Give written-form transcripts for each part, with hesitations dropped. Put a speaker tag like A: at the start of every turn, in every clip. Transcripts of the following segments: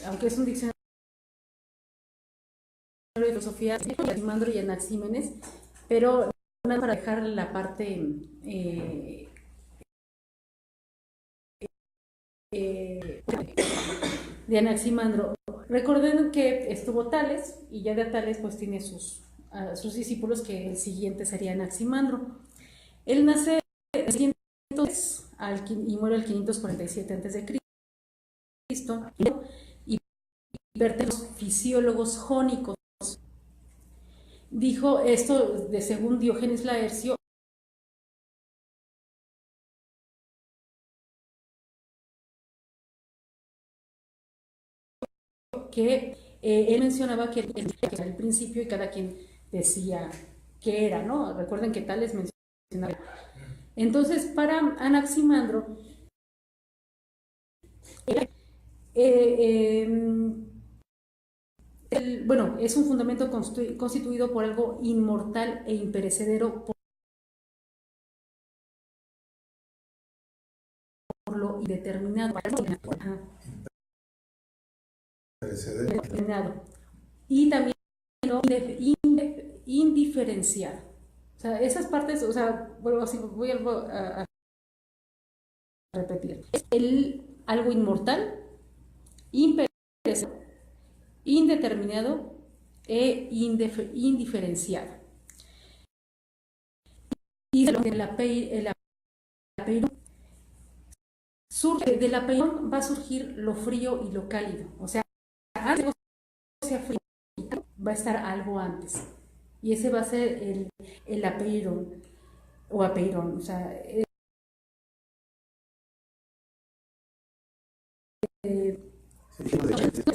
A: aunque es un diccionario de filosofía, Anaximandro y Anaxímenes, pero para dejar la parte de Anaximandro. Recordemos que estuvo Tales, y ya de Tales pues tiene sus discípulos, que el siguiente sería Anaximandro. Él nace en 503 y muere el 547 a.C. y pertenece a los fisiólogos jónicos. Dijo esto según Diógenes Laercio, que él mencionaba que era el principio y cada quien decía qué era, ¿no? Recuerden que Tales mencionaba. Entonces, para Anaximandro, bueno, es un fundamento constituido por algo inmortal e imperecedero, por lo indeterminado. Y también indiferenciado. O sea, esas partes, o sea, voy a repetir. Algo inmortal, imperecedero, indeterminado e indiferenciado. Y el apeirón surge, del apeirón va a surgir lo frío y lo cálido. O sea, antes de que sea frío, va a estar algo antes. Y ese va a ser el apeirón o apeirón. O sea, es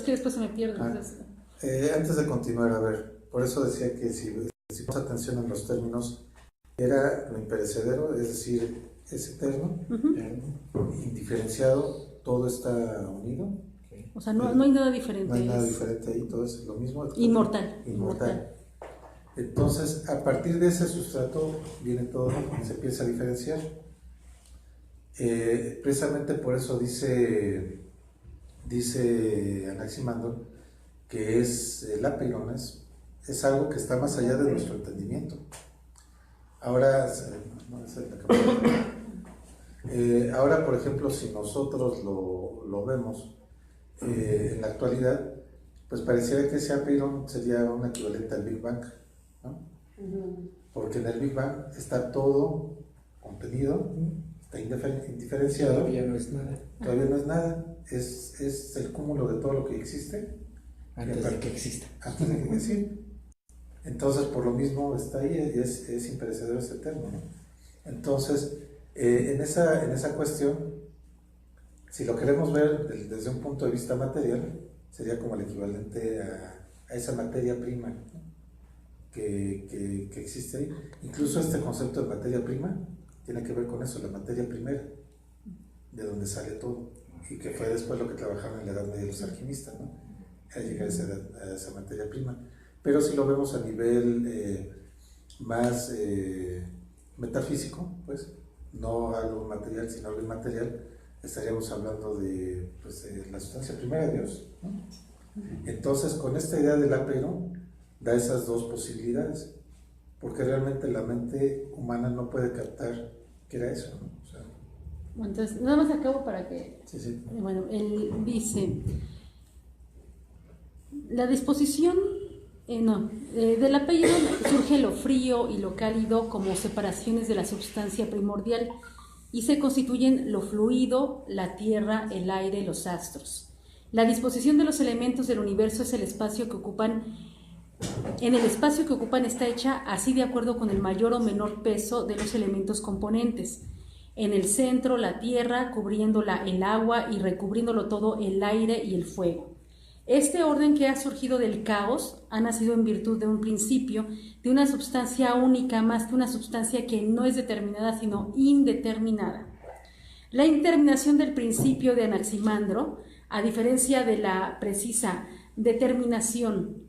A: que después se me pierde.
B: Antes de continuar, a ver, por eso decía que si ponemos atención en los términos, era lo imperecedero, es decir, es eterno, indiferenciado, todo está unido.
A: O sea, no hay nada diferente.
B: No hay nada diferente ahí, todo es lo mismo.
A: Inmortal.
B: Entonces, a partir de ese sustrato viene todo, se empieza a diferenciar. Precisamente por eso dice Anaximandro que el apeirón es algo que está más allá de nuestro entendimiento. Ahora, ahora, por ejemplo, si nosotros lo vemos en la actualidad, pues pareciera que ese apeirón sería un equivalente al Big Bang, ¿no? Porque en el Big Bang está todo contenido, está indiferenciado.
C: Todavía no es nada.
B: Todavía no es nada, es el cúmulo de todo lo que existe.
C: Antes de que exista.
B: Antes de que exista. Entonces, por lo mismo está ahí, es imperecedero, es eterno, ¿no? Entonces, en esa cuestión, si lo queremos ver desde un punto de vista material, sería como el equivalente a esa materia prima, ¿no? que existe ahí. Incluso este concepto de materia prima tiene que ver con eso, la materia primera, de donde sale todo, y que fue después lo que trabajaron en la Edad Media los alquimistas, ¿no? A llegar a esa materia prima. Pero si lo vemos a nivel más metafísico, pues, no algo material, sino algo inmaterial, estaríamos hablando de la sustancia primera de Dios, ¿no? Entonces, con esta idea del apeirón, da esas dos posibilidades, porque realmente la mente humana no puede captar qué era eso, ¿no? O sea,
A: entonces, nada más acabo para que...
B: Sí.
A: Bueno, él dice, la disposición, del apeirón surge lo frío y lo cálido como separaciones de la substancia primordial, y se constituyen lo fluido, la tierra, el aire, los astros. La disposición de los elementos del universo es el espacio que ocupan. En el espacio que ocupan está hecha así de acuerdo con el mayor o menor peso de los elementos componentes. En el centro, la tierra, cubriéndola el agua y recubriéndolo todo el aire y el fuego. Este orden que ha surgido del caos ha nacido en virtud de un principio, de una substancia única más que una substancia que no es determinada sino indeterminada. La indeterminación del principio de Anaximandro, a diferencia de la precisa determinación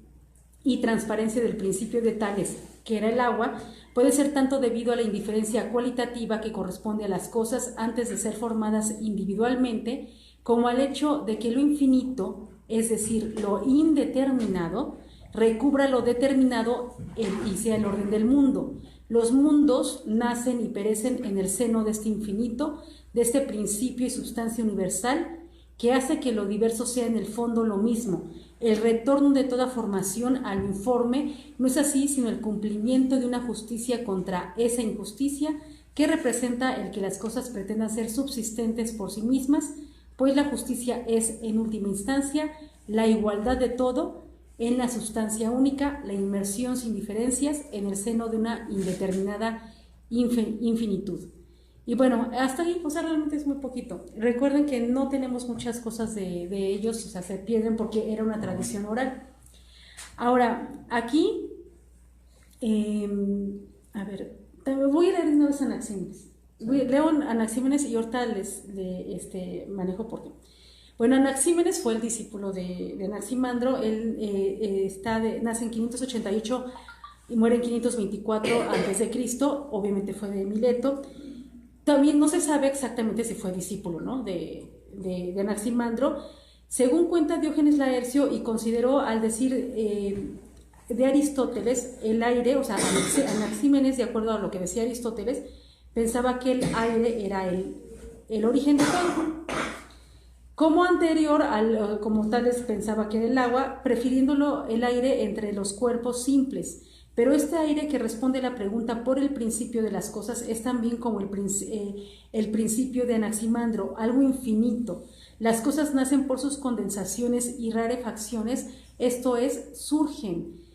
A: y transparencia del principio de Tales, que era el agua, puede ser tanto debido a la indiferencia cualitativa que corresponde a las cosas antes de ser formadas individualmente, como al hecho de que lo infinito, es decir, lo indeterminado, recubra lo determinado y sea el orden del mundo. Los mundos nacen y perecen en el seno de este infinito, de este principio y sustancia universal, que hace que lo diverso sea en el fondo lo mismo. El retorno de toda formación al informe no es así, sino el cumplimiento de una justicia contra esa injusticia, que representa el que las cosas pretendan ser subsistentes por sí mismas, pues la justicia es, en última instancia, la igualdad de todo en la sustancia única, la inmersión sin diferencias en el seno de una indeterminada infinitud. Y bueno, hasta ahí, o sea, realmente es muy poquito. Recuerden que no tenemos muchas cosas de ellos, o sea, se pierden porque era una tradición oral. Ahora, aquí, a ver, voy a leer una vez Anaxímenes. Leo Anaxímenes y ahorita les manejo por qué. Bueno, Anaxímenes fue el discípulo de Anaximandro. Él nace en 588 y muere en 524 a.C., obviamente fue de Mileto. También no se sabe exactamente si fue discípulo, ¿no?, de Anaximandro. Según cuenta Diógenes Laercio, y consideró al decir de Aristóteles, el aire, o sea, Anaxímenes, de acuerdo a lo que decía Aristóteles, pensaba que el aire era el origen de todo. Como anterior, como Tales pensaba que era el agua, prefiriéndolo el aire entre los cuerpos simples. Pero este aire que responde a la pregunta por el principio de las cosas es también como el principio de Anaximandro, algo infinito. Las cosas nacen por sus condensaciones y rarefacciones, esto es, surgen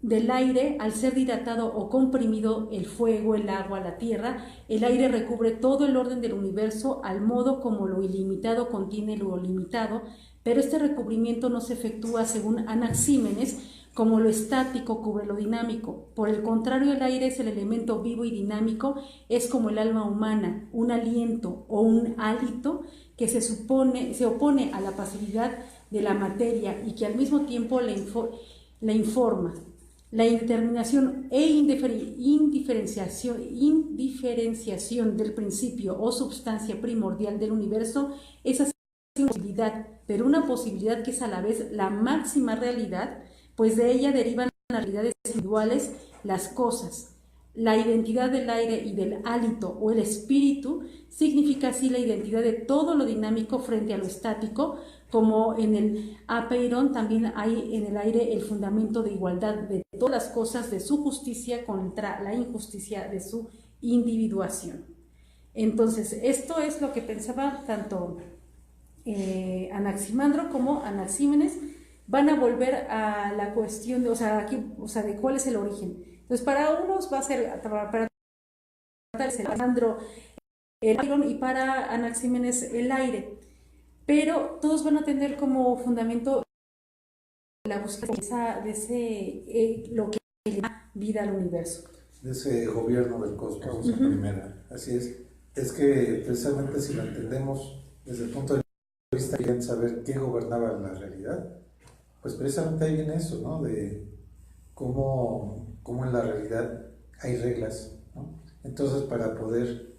A: del aire al ser dilatado o comprimido el fuego, el agua, la tierra. El aire recubre todo el orden del universo al modo como lo ilimitado contiene lo limitado, pero este recubrimiento no se efectúa, según Anaxímenes, como lo estático cubre lo dinámico. Por el contrario, el aire es el elemento vivo y dinámico, es como el alma humana, un aliento o un hálito que se opone a la pasividad de la materia y que al mismo tiempo la informa. La indeterminación e indiferenciación del principio o substancia primordial del universo es así una posibilidad, pero una posibilidad que es a la vez la máxima realidad, pues de ella derivan las realidades individuales, las cosas. La identidad del aire y del hálito o el espíritu significa así la identidad de todo lo dinámico frente a lo estático, como en el apeiron también hay en el aire el fundamento de igualdad de todas las cosas, de su justicia contra la injusticia de su individuación. Entonces, esto es lo que pensaba tanto Anaximandro como Anaxímenes. Van a volver a la cuestión de, de cuál es el origen. Entonces, para unos va a ser, para Anaximandro el apeiron y para Anaxímenes el aire. Pero todos van a tener como fundamento la búsqueda de lo que le da vida al universo.
B: De ese gobierno del cosmos, primera. Así es. Es que precisamente si lo entendemos desde el punto de vista de saber quién gobernaba la realidad, pues precisamente ahí viene eso, ¿no? De cómo en la realidad hay reglas, ¿no? Entonces, para poder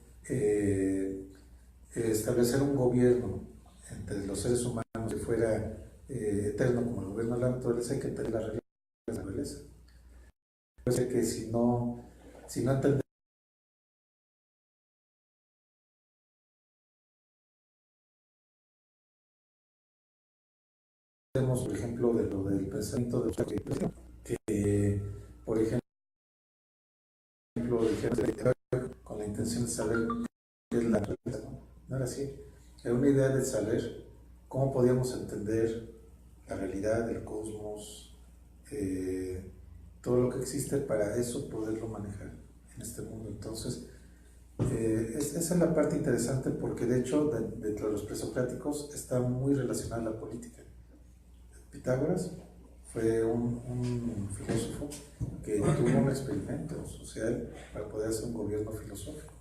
B: establecer un gobierno entre los seres humanos que fuera eterno como el gobierno de la naturaleza, hay que tener las reglas de la naturaleza. Puede ser que si no entendemos por ejemplo de lo del pensamiento de que por ejemplo con la intención de saber qué es la naturaleza, ¿no? No era así, era una idea de saber cómo podíamos entender la realidad del cosmos, todo lo que existe, para eso poderlo manejar en este mundo. Entonces, esa es la parte interesante, porque de hecho dentro de los presocráticos está muy relacionada la política. Pitágoras fue un filósofo que tuvo un experimento social para poder hacer un gobierno filosófico.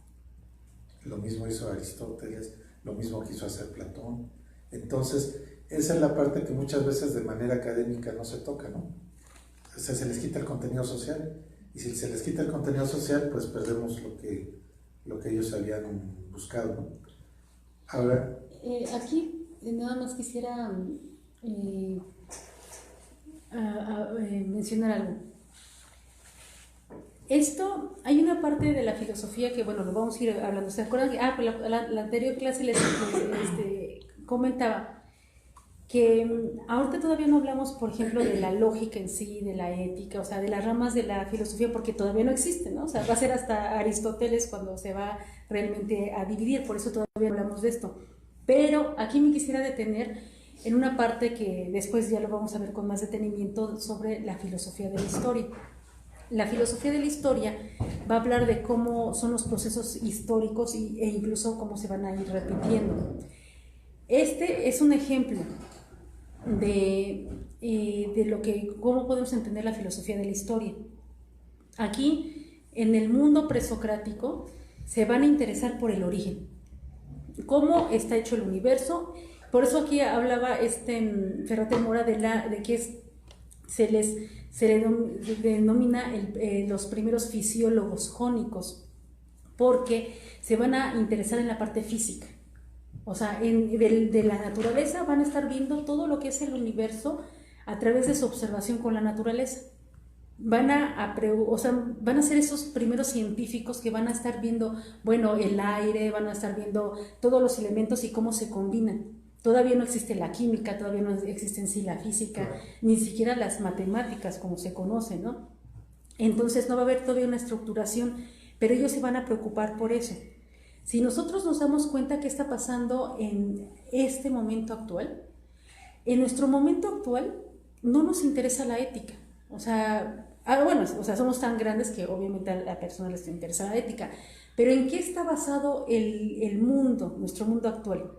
B: Lo mismo hizo Aristóteles, lo mismo quiso hacer Platón. Entonces, esa es la parte que muchas veces de manera académica no se toca, ¿no? O sea, se les quita el contenido social, y si se les quita el contenido social, pues perdemos lo que ellos habían buscado, ¿no? Ahora,
A: aquí nada más quisiera mencionar algo. Esto, hay una parte de la filosofía que, bueno, lo vamos a ir hablando. ¿Se acuerdan? Pues la anterior clase les comentaba que ahorita todavía no hablamos, por ejemplo, de la lógica en sí, de la ética, o sea, de las ramas de la filosofía, porque todavía no existen, ¿no? O sea, va a ser hasta Aristóteles cuando se va realmente a dividir, por eso todavía no hablamos de esto. Pero aquí me quisiera detener en una parte que después ya lo vamos a ver con más detenimiento sobre la filosofía de la historia. La filosofía de la historia va a hablar de cómo son los procesos históricos e incluso cómo se van a ir repitiendo. Este es un ejemplo de cómo podemos entender la filosofía de la historia. Aquí, en el mundo presocrático, se van a interesar por el origen, cómo está hecho el universo. Por eso aquí hablaba Ferrater Mora de que se le denomina los primeros fisiólogos jónicos, porque se van a interesar en la parte física. O sea, de la naturaleza van a estar viendo todo lo que es el universo a través de su observación con la naturaleza. Van a ser esos primeros científicos que van a estar viendo, bueno, el aire, van a estar viendo todos los elementos y cómo se combinan. Todavía no existe la química, todavía no existe en sí la física, ni siquiera las matemáticas como se conocen, ¿no? Entonces no va a haber todavía una estructuración, pero ellos se van a preocupar por eso. Si nosotros nos damos cuenta qué está pasando en este momento actual, en nuestro momento actual no nos interesa la ética. O sea, somos tan grandes que obviamente a la persona les interesa la ética. Pero ¿en qué está basado el mundo, nuestro mundo actual?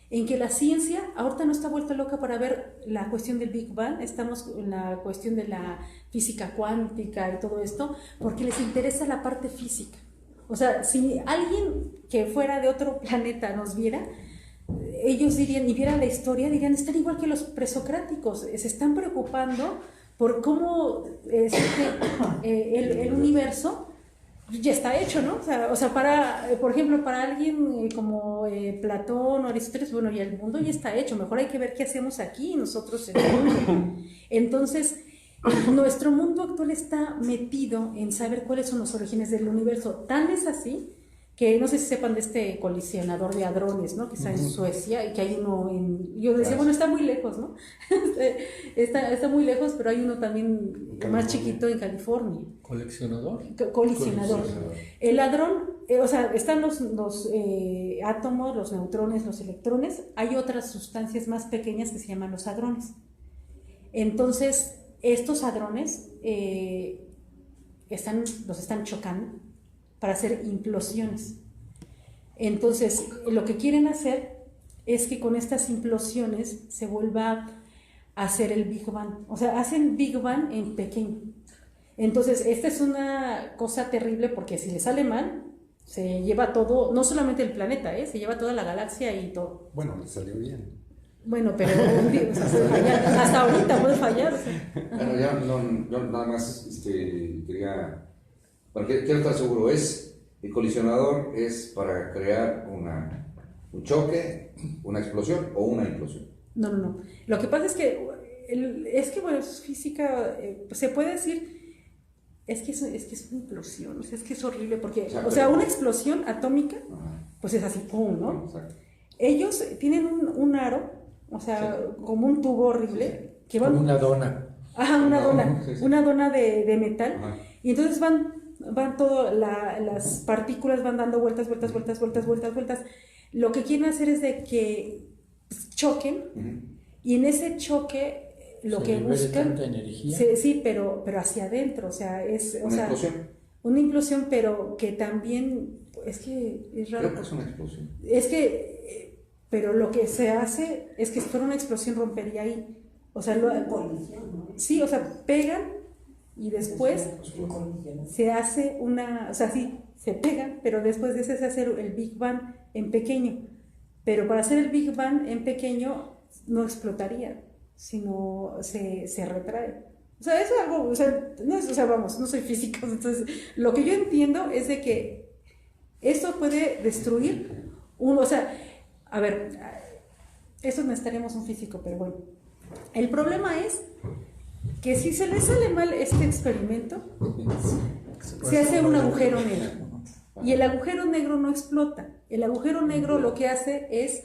A: En que la ciencia ahorita no está vuelta loca para ver la cuestión del Big Bang, estamos en la cuestión de la física cuántica y todo esto, porque les interesa la parte física. O sea, si alguien que fuera de otro planeta nos viera, ellos dirían, y viera la historia, dirían, están igual que los presocráticos, se están preocupando por cómo el universo ya está hecho, ¿no? O sea, por ejemplo, para alguien como Platón o Aristóteles, bueno, ya el mundo ya está hecho, mejor hay que ver qué hacemos aquí nosotros en el mundo. Entonces, nuestro mundo actual está metido en saber cuáles son los orígenes del universo. Tan es así que no sé si sepan de este colisionador de hadrones, ¿no? Que está en Suecia y que hay uno yo decía, bueno, está muy lejos, ¿no? está muy lejos, pero hay uno también más chiquito en California.
C: ¿Coleccionador?
A: Colisionador. El hadrón, o sea, están los átomos, los neutrones, los electrones. Hay otras sustancias más pequeñas que se llaman los hadrones. Entonces, estos hadrones los están chocando para hacer implosiones. Entonces, lo que quieren hacer es que con estas implosiones se vuelva a hacer el Big Bang. O sea, hacen Big Bang en pequeño. Entonces, esta es una cosa terrible porque si le sale mal, se lleva todo, no solamente el planeta, se lleva toda la galaxia y todo.
D: Bueno, le salió bien.
A: Bueno, pero puede fallar. Hasta ahorita puede fallar. O sea.
E: Bueno, ya yo nada más quería, porque quiero estar seguro, el colisionador es para crear un choque, una explosión o una implosión.
A: No. Lo que pasa es que bueno, es física, se puede decir, es que es una implosión, o sea, es que es horrible porque, o sea, una explosión atómica, pues es así, pum, ¿no?
E: Exacto.
A: Ellos tienen un aro, o sea, como un tubo horrible, que van...
C: Como una dona.
A: Ajá, una dona,
E: sí.
A: Una dona de metal,
E: Ajá.
A: Y entonces van todas las partículas van dando vueltas. Lo que quieren hacer es de que choquen, y en ese choque lo que buscan...
C: tanta energía.
A: Sí, pero hacia adentro, o sea,
E: Explosión.
A: Una implosión, pero que también, es que es raro.
E: Creo que es una explosión.
A: Es que, pero lo que se hace es que si fuera una explosión rompería ahí. O sea, sí, o sea, pegan y después se hace o sea, sí, se pegan, pero después de ese se hace el Big Bang en pequeño. Pero para hacer el Big Bang en pequeño no explotaría, sino se retrae. O sea, eso es algo, o sea, vamos, no soy física, entonces lo que yo entiendo es de que esto puede destruir o sea, a ver, eso necesitaríamos un físico, pero bueno. El problema es que si se le sale mal este experimento, se hace un agujero negro. Y el agujero negro no explota. El agujero negro lo que hace es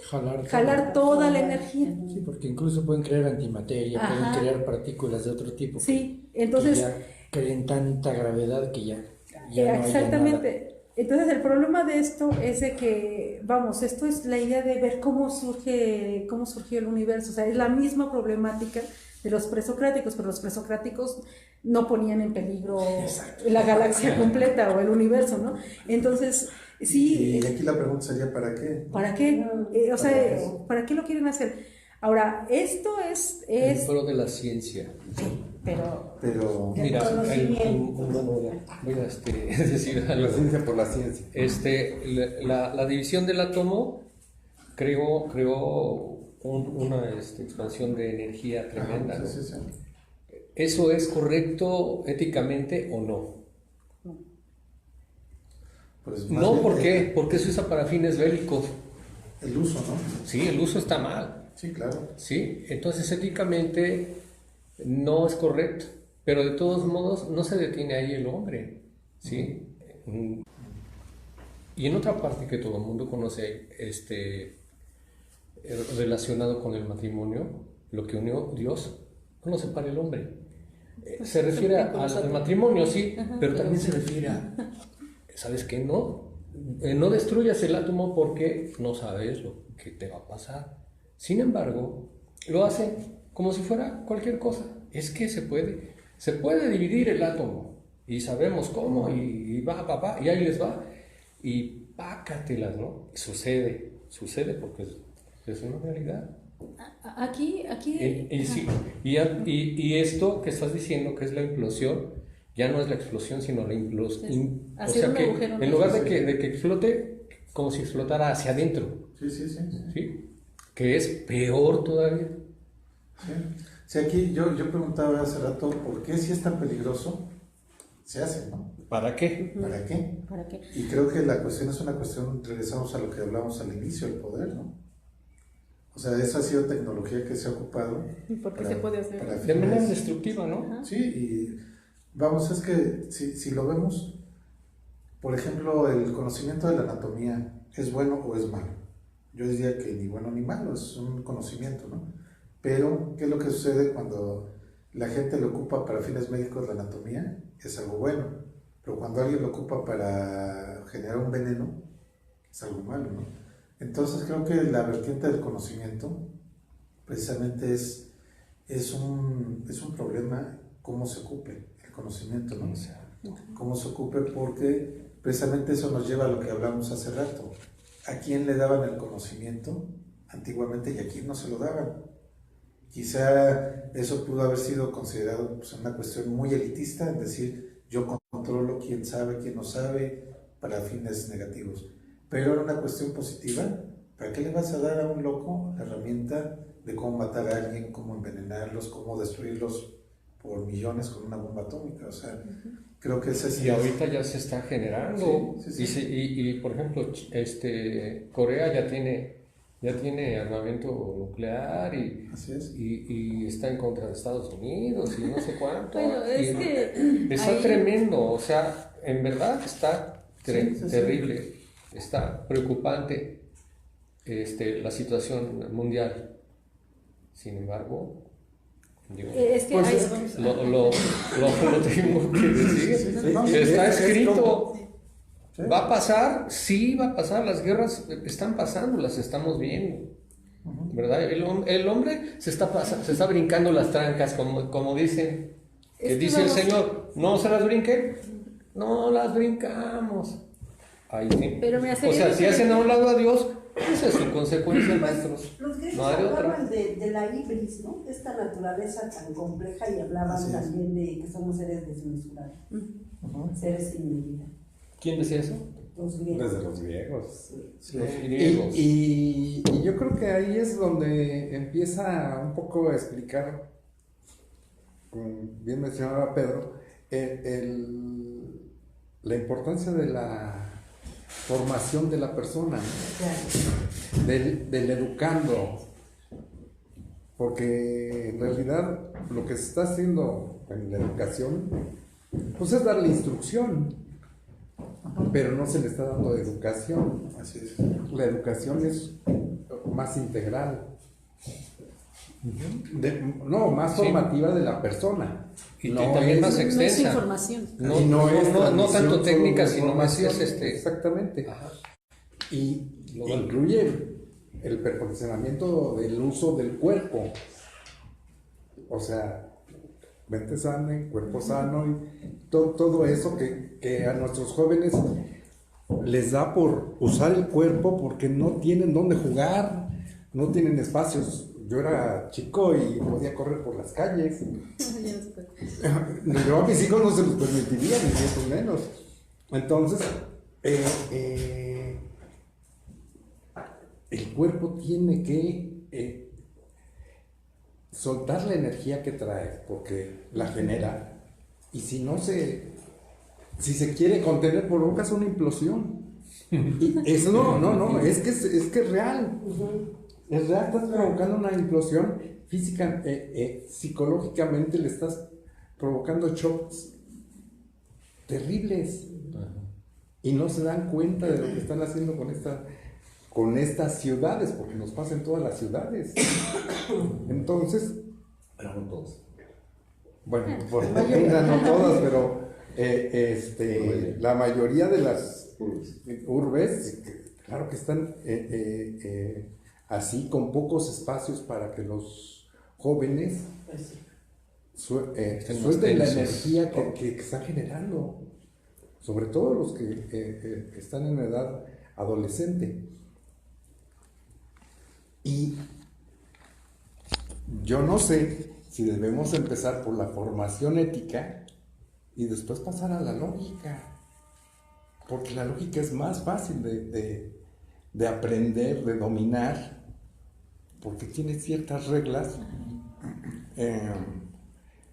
A: jalar toda la energía.
C: Sí, porque incluso pueden crear antimateria,
A: Ajá.
C: pueden crear partículas de otro tipo.
A: Sí,
C: Que
A: entonces...
C: ya creen tanta gravedad que ya no haya
A: exactamente. Entonces el problema de esto es de que, vamos, esto es la idea de ver cómo surgió el universo. O sea, es la misma problemática de los presocráticos, pero los presocráticos no ponían en peligro la galaxia completa o el universo, ¿no? Entonces, sí...
B: Y aquí la pregunta sería, ¿para qué?
A: ¿Para qué? O sea, ¿para qué lo quieren hacer? Ahora, esto es...
C: En pro de la ciencia.
A: Sí, pero...
C: Mira, voy a decir algo.
D: La ciencia por la ciencia.
C: La división del átomo creó una expansión de energía tremenda.
B: Ajá,
C: ¿no?
B: sí, sí, sí.
C: ¿Eso es correcto éticamente o no?
B: Pues más
C: No,
B: bien,
C: ¿por qué? Porque se usa para fines bélicos.
B: El uso, ¿no?
C: Sí, el uso está mal.
B: Sí, claro.
C: Sí, entonces éticamente no es correcto, pero de todos modos no se detiene ahí el hombre, ¿sí? Y en otra parte que todo el mundo conoce, relacionado con el matrimonio, lo que unió Dios, no lo separa el hombre. Se refiere al matrimonio, sí, pero también se refiere a, ¿sabes qué? No destruyas el átomo porque no sabes lo que te va a pasar. Sin embargo, lo hace como si fuera cualquier cosa. Es que se puede dividir el átomo y sabemos cómo y va, y ahí les va y pácatelas, ¿no? Sucede porque es una realidad.
A: Aquí...
C: Y esto que estás diciendo que es la implosión, ya no es la explosión, sino la implosión. O sea que en lugar de que explote, como si explotara hacia adentro.
B: Sí.
C: Que es peor todavía.
B: Sí, aquí yo preguntaba hace rato, ¿por qué si es tan peligroso se hace, no?
C: ¿Para qué?
B: ¿Para qué?
A: ¿Para qué?
B: Y creo que la cuestión es una cuestión, regresamos a lo que hablamos al inicio, el poder, ¿no? O sea, eso ha sido tecnología que se ha ocupado.
A: ¿Y por qué se puede hacer?
C: De manera destructiva, ¿no?
A: Ajá.
B: Sí, y vamos, es que si lo vemos, por ejemplo, el conocimiento de la anatomía, ¿es bueno o es malo? Yo diría que ni bueno ni malo, es un conocimiento, ¿no? Pero, ¿qué es lo que sucede cuando la gente lo ocupa para fines médicos, la anatomía? Es algo bueno, pero cuando alguien lo ocupa para generar un veneno, es algo malo, ¿no? Entonces creo que la vertiente del conocimiento precisamente es un problema cómo se ocupe el conocimiento, ¿no? Cómo se ocupe, porque precisamente eso nos lleva a lo que hablamos hace rato. ¿A quién le daban el conocimiento antiguamente y a quién no se lo daban? Quizá eso pudo haber sido considerado pues, una cuestión muy elitista, es decir, yo controlo quién sabe, quién no sabe, para fines negativos. Pero era una cuestión positiva. ¿Para qué le vas a dar a un loco la herramienta de cómo matar a alguien, cómo envenenarlos, cómo destruirlos por millones con una bomba atómica? O sea, creo que ese es...
C: Y ahorita ya se está generando.
B: Sí.
C: Y por ejemplo, Corea ya tiene armamento nuclear
B: Así es.
C: y está en contra de Estados Unidos y no sé cuánto.
A: Bueno, es que
C: está
A: ahí-
C: tremendo, o sea, en verdad está
B: Sí.
C: terrible, está preocupante la situación mundial. Sin embargo, digo,
A: Es que
D: Pues
A: hay-
D: es-
C: lo tengo que decir.
B: Sí, no,
C: Está
D: es
C: escrito.
D: como-
B: Sí.
C: ¿Va a pasar? Sí, va a pasar. Las guerras están pasando, las estamos viendo. ¿Verdad? El hombre se está brincando las trancas, como dicen.
A: Es
C: Que
A: que
C: dice el
A: vamos-
C: Señor, ¿no se las brinque? No las brincamos. Ahí sí.
A: Pero me
C: O
A: sería
C: sea, si
A: diferente.
C: hacen a un lado a Dios, esa es su consecuencia, maestros.
F: Los griegos
C: No hay otra.
F: hablaban de la ibris, ¿no? De esta naturaleza tan compleja y hablaban
B: Así es.
F: también de que somos seres desmesurados, seres sin medida.
C: ¿Quién decía eso?
F: Los griegos.
D: Desde los griegos.
B: Sí.
C: Los griegos.
D: Y yo creo que ahí es donde empieza un poco a explicar, como bien mencionaba Pedro, la importancia de la formación de la persona, ¿no?
F: Claro.
D: del educando, porque en realidad lo que se está haciendo en la educación, pues es darle instrucción, pero no se le está dando educación.
B: Así es.
D: La educación es más integral, más
C: Sí.
D: formativa de la persona.
C: Y
D: No
C: también
D: es-
C: más
A: No es
C: extensa.
A: información.
C: No,
D: Y
C: no,
D: es
C: no
D: transmisión
C: tanto técnica,
D: solo de
C: sino más es
D: información. Exactamente.
C: Ajá.
D: Y
C: Global.
D: incluye el perfeccionamiento del uso del cuerpo. O sea, mente sana, y cuerpo sano, y todo eso que a nuestros jóvenes les da por usar el cuerpo porque no tienen dónde jugar, no tienen espacios. Yo era chico y podía correr por las calles. Yo a mis hijos no se los permitiría, ni mucho menos. Entonces, el cuerpo tiene que soltar la energía que trae, porque la genera. Y si se quiere contener, provocas una implosión. Y eso no, es que es real. Es real, estás provocando una implosión física, psicológicamente le estás provocando shocks terribles. Y no se dan cuenta de lo que están haciendo con estas ciudades, porque nos pasa en todas las ciudades. Entonces,
E: Pero no todos.
D: bueno, por fortuna no todas, pero la mayoría de las urbes, claro que están así, con pocos espacios para que los jóvenes
C: Estén más
D: suelten la
C: tensos.
D: energía que están generando, sobre todo los que están en edad adolescente. Y yo no sé si debemos empezar por la formación ética y después pasar a la lógica, porque la lógica es más fácil de aprender, de dominar, porque tiene ciertas reglas.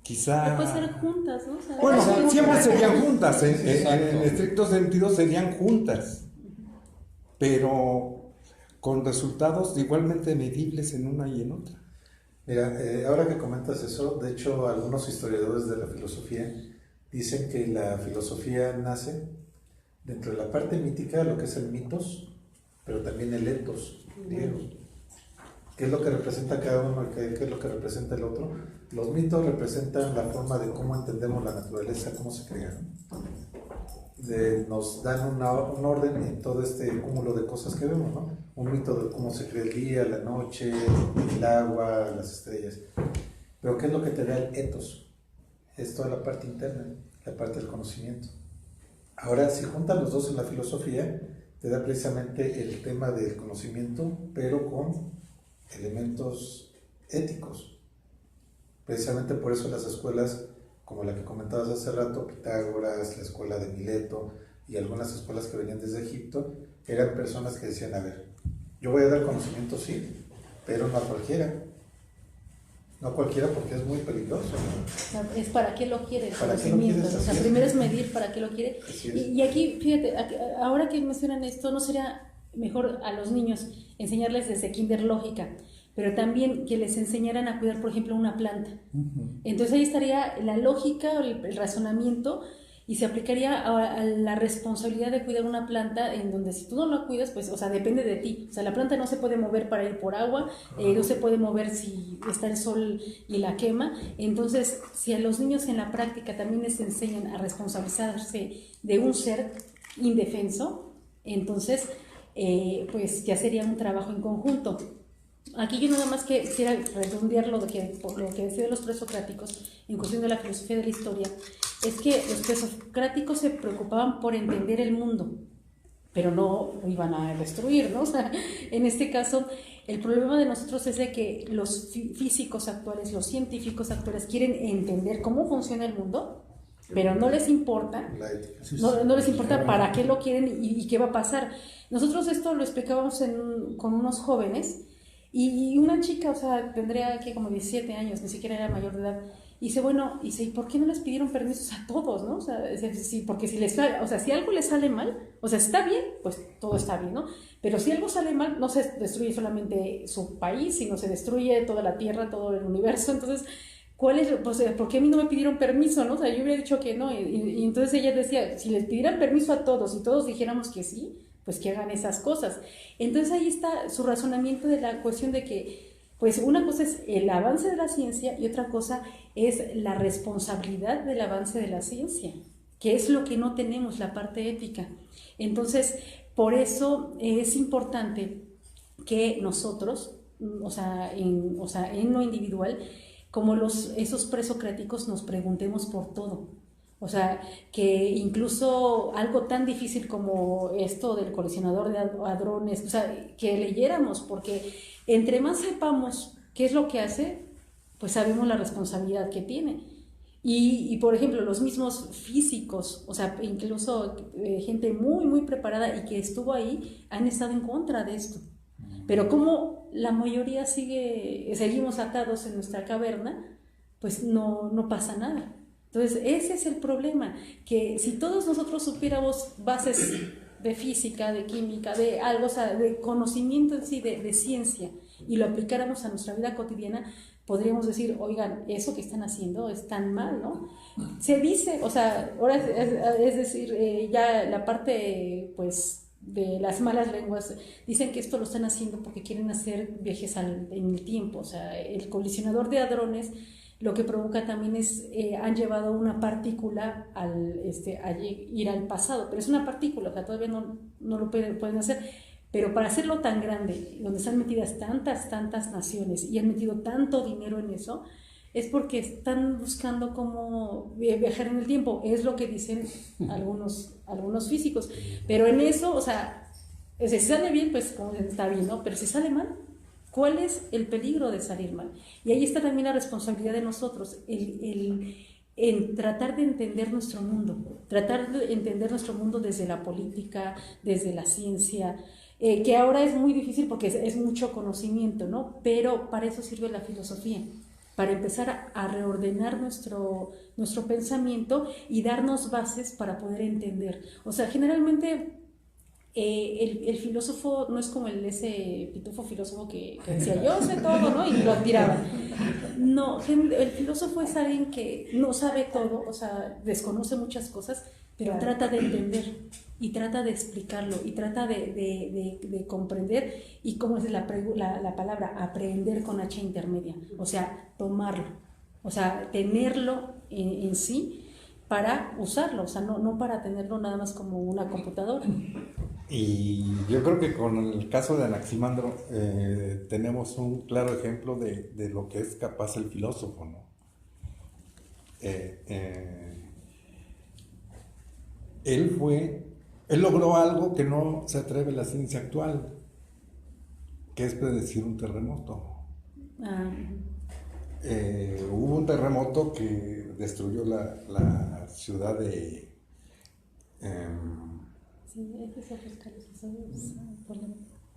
D: Quizá...
A: Puede ser juntas, ¿no? O sea,
D: Bueno,
A: Exacto.
D: siempre serían juntas, en
C: Exacto.
D: estricto sentido serían juntas, pero con resultados igualmente medibles en una y en otra.
B: Mira, ahora que comentas eso, de hecho algunos historiadores de la filosofía dicen que la filosofía nace dentro de la parte mítica, lo que es el mitos, pero también el ethos griego. ¿Qué es lo que representa cada uno y qué es lo que representa el otro? Los mitos representan la forma de cómo entendemos la naturaleza, cómo se crea, ¿no? Nos dan un orden en todo este cúmulo de cosas que vemos, ¿no? Un mito de cómo se crea el día, la noche, el agua, las estrellas. Pero ¿qué es lo que te da el ethos? Es toda la parte interna, la parte del conocimiento. Ahora, si juntan los dos en la filosofía, te da precisamente el tema del conocimiento, pero con elementos éticos. Precisamente por eso las escuelas, como la que comentabas hace rato, Pitágoras, la escuela de Mileto y algunas escuelas que venían desde Egipto, eran personas que decían, a ver, yo voy a dar conocimiento, sí, pero no a cualquiera. No a cualquiera porque es muy peligroso, ¿no?
A: O sea, es para qué lo quiere el
B: ¿Para qué lo
A: conocimiento.
B: quieres
A: O sea,
B: hacer?
A: primero es medir para qué lo quiere.
B: Así es.
A: Y aquí, fíjate, ahora que mencionan esto, ¿no sería mejor a los niños enseñarles desde kinder lógica, pero también que les enseñaran a cuidar, por ejemplo, una planta? Entonces ahí estaría la lógica, el razonamiento, y se aplicaría a la responsabilidad de cuidar una planta, en donde si tú no la cuidas, pues, o sea, depende de ti. O sea, la planta no se puede mover para ir por agua, no se puede mover si está el sol y la quema. Entonces, si a los niños en la práctica también les enseñan a responsabilizarse de un ser indefenso, entonces, pues ya sería un trabajo en conjunto. Aquí yo nada más quisiera redondear lo que decían los presocráticos en cuestión de la filosofía de la historia, es que los presocráticos se preocupaban por entender el mundo, pero no lo iban a destruir, ¿no? O sea, en este caso, el problema de nosotros es de que los físicos actuales, los científicos actuales quieren entender cómo funciona el mundo, pero no les importa,
B: La ética.
A: no les importa para qué lo quieren y qué va a pasar. Nosotros esto lo explicábamos con unos jóvenes, y una chica, o sea, tendría que como 17 años, ni siquiera era mayor de edad, Y dice, bueno, ¿y por qué no les pidieron permisos a todos, no? O sea, sí, porque si si algo les sale mal, o sea, está bien, pues todo está bien, ¿no? Pero si algo sale mal, no se destruye solamente su país, sino se destruye toda la Tierra, todo el universo. Entonces, pues, ¿por qué a mí no me pidieron permiso, no? O sea, yo hubiera dicho que no. Y entonces ella decía, si les pidieran permiso a todos y todos dijéramos que sí, pues que hagan esas cosas. Entonces ahí está su razonamiento de la cuestión de que, pues una cosa es el avance de la ciencia y otra cosa es la responsabilidad del avance de la ciencia, que es lo que no tenemos, la parte ética. Entonces, por eso es importante que nosotros, o sea, en lo individual, como esos presocráticos, nos preguntemos por todo. O sea, que incluso algo tan difícil como esto del colisionador de hadrones, o sea, que leyéramos, porque entre más sepamos qué es lo que hace, pues sabemos la responsabilidad que tiene. Y por ejemplo, los mismos físicos, o sea, incluso gente muy, muy preparada y que estuvo ahí, han estado en contra de esto. Pero como la mayoría seguimos atados en nuestra caverna, pues no pasa nada. Entonces, ese es el problema, que si todos nosotros supiéramos bases de física, de química, de algo, o sea, de conocimiento en sí, de ciencia, y lo aplicáramos a nuestra vida cotidiana, podríamos decir, oigan, eso que están haciendo es tan mal, ¿no? Se dice, o sea, ahora es decir, ya la parte, pues, de las malas lenguas, dicen que esto lo están haciendo porque quieren hacer viajes en el tiempo, o sea, el colisionador de hadrones lo que provoca también es, han llevado una partícula a ir al pasado, pero es una partícula, o sea, todavía no lo pueden hacer, pero para hacerlo tan grande, donde están metidas tantas naciones y han metido tanto dinero en eso, es porque están buscando cómo viajar en el tiempo, es lo que dicen algunos físicos, pero en eso, o sea, si sale bien, pues como está bien, ¿no? Pero si sale mal, ¿cuál es el peligro de salir mal? Y ahí está también la responsabilidad de nosotros, en tratar de entender nuestro mundo, desde la política, desde la ciencia, que ahora es muy difícil porque es mucho conocimiento, ¿no? Pero para eso sirve la filosofía, para empezar a reordenar nuestro pensamiento y darnos bases para poder entender. O sea, generalmente el filósofo no es como ese pitufo filósofo que decía yo sé todo, ¿no? Y lo admiraba. No, el filósofo es alguien que no sabe todo, o sea, desconoce muchas cosas, pero trata de entender y trata de explicarlo y trata de comprender, y como es la palabra, aprender con H intermedia, o sea, tomarlo, o sea, tenerlo en sí para usarlo, o sea, no para tenerlo nada más como una computadora.
D: Y yo creo que con el caso de Anaximandro tenemos un claro ejemplo de lo que es capaz el filósofo, ¿no? Él logró algo que no se atreve la ciencia actual, que es predecir un terremoto. Hubo un terremoto que destruyó la ciudad de...
A: Sí, por la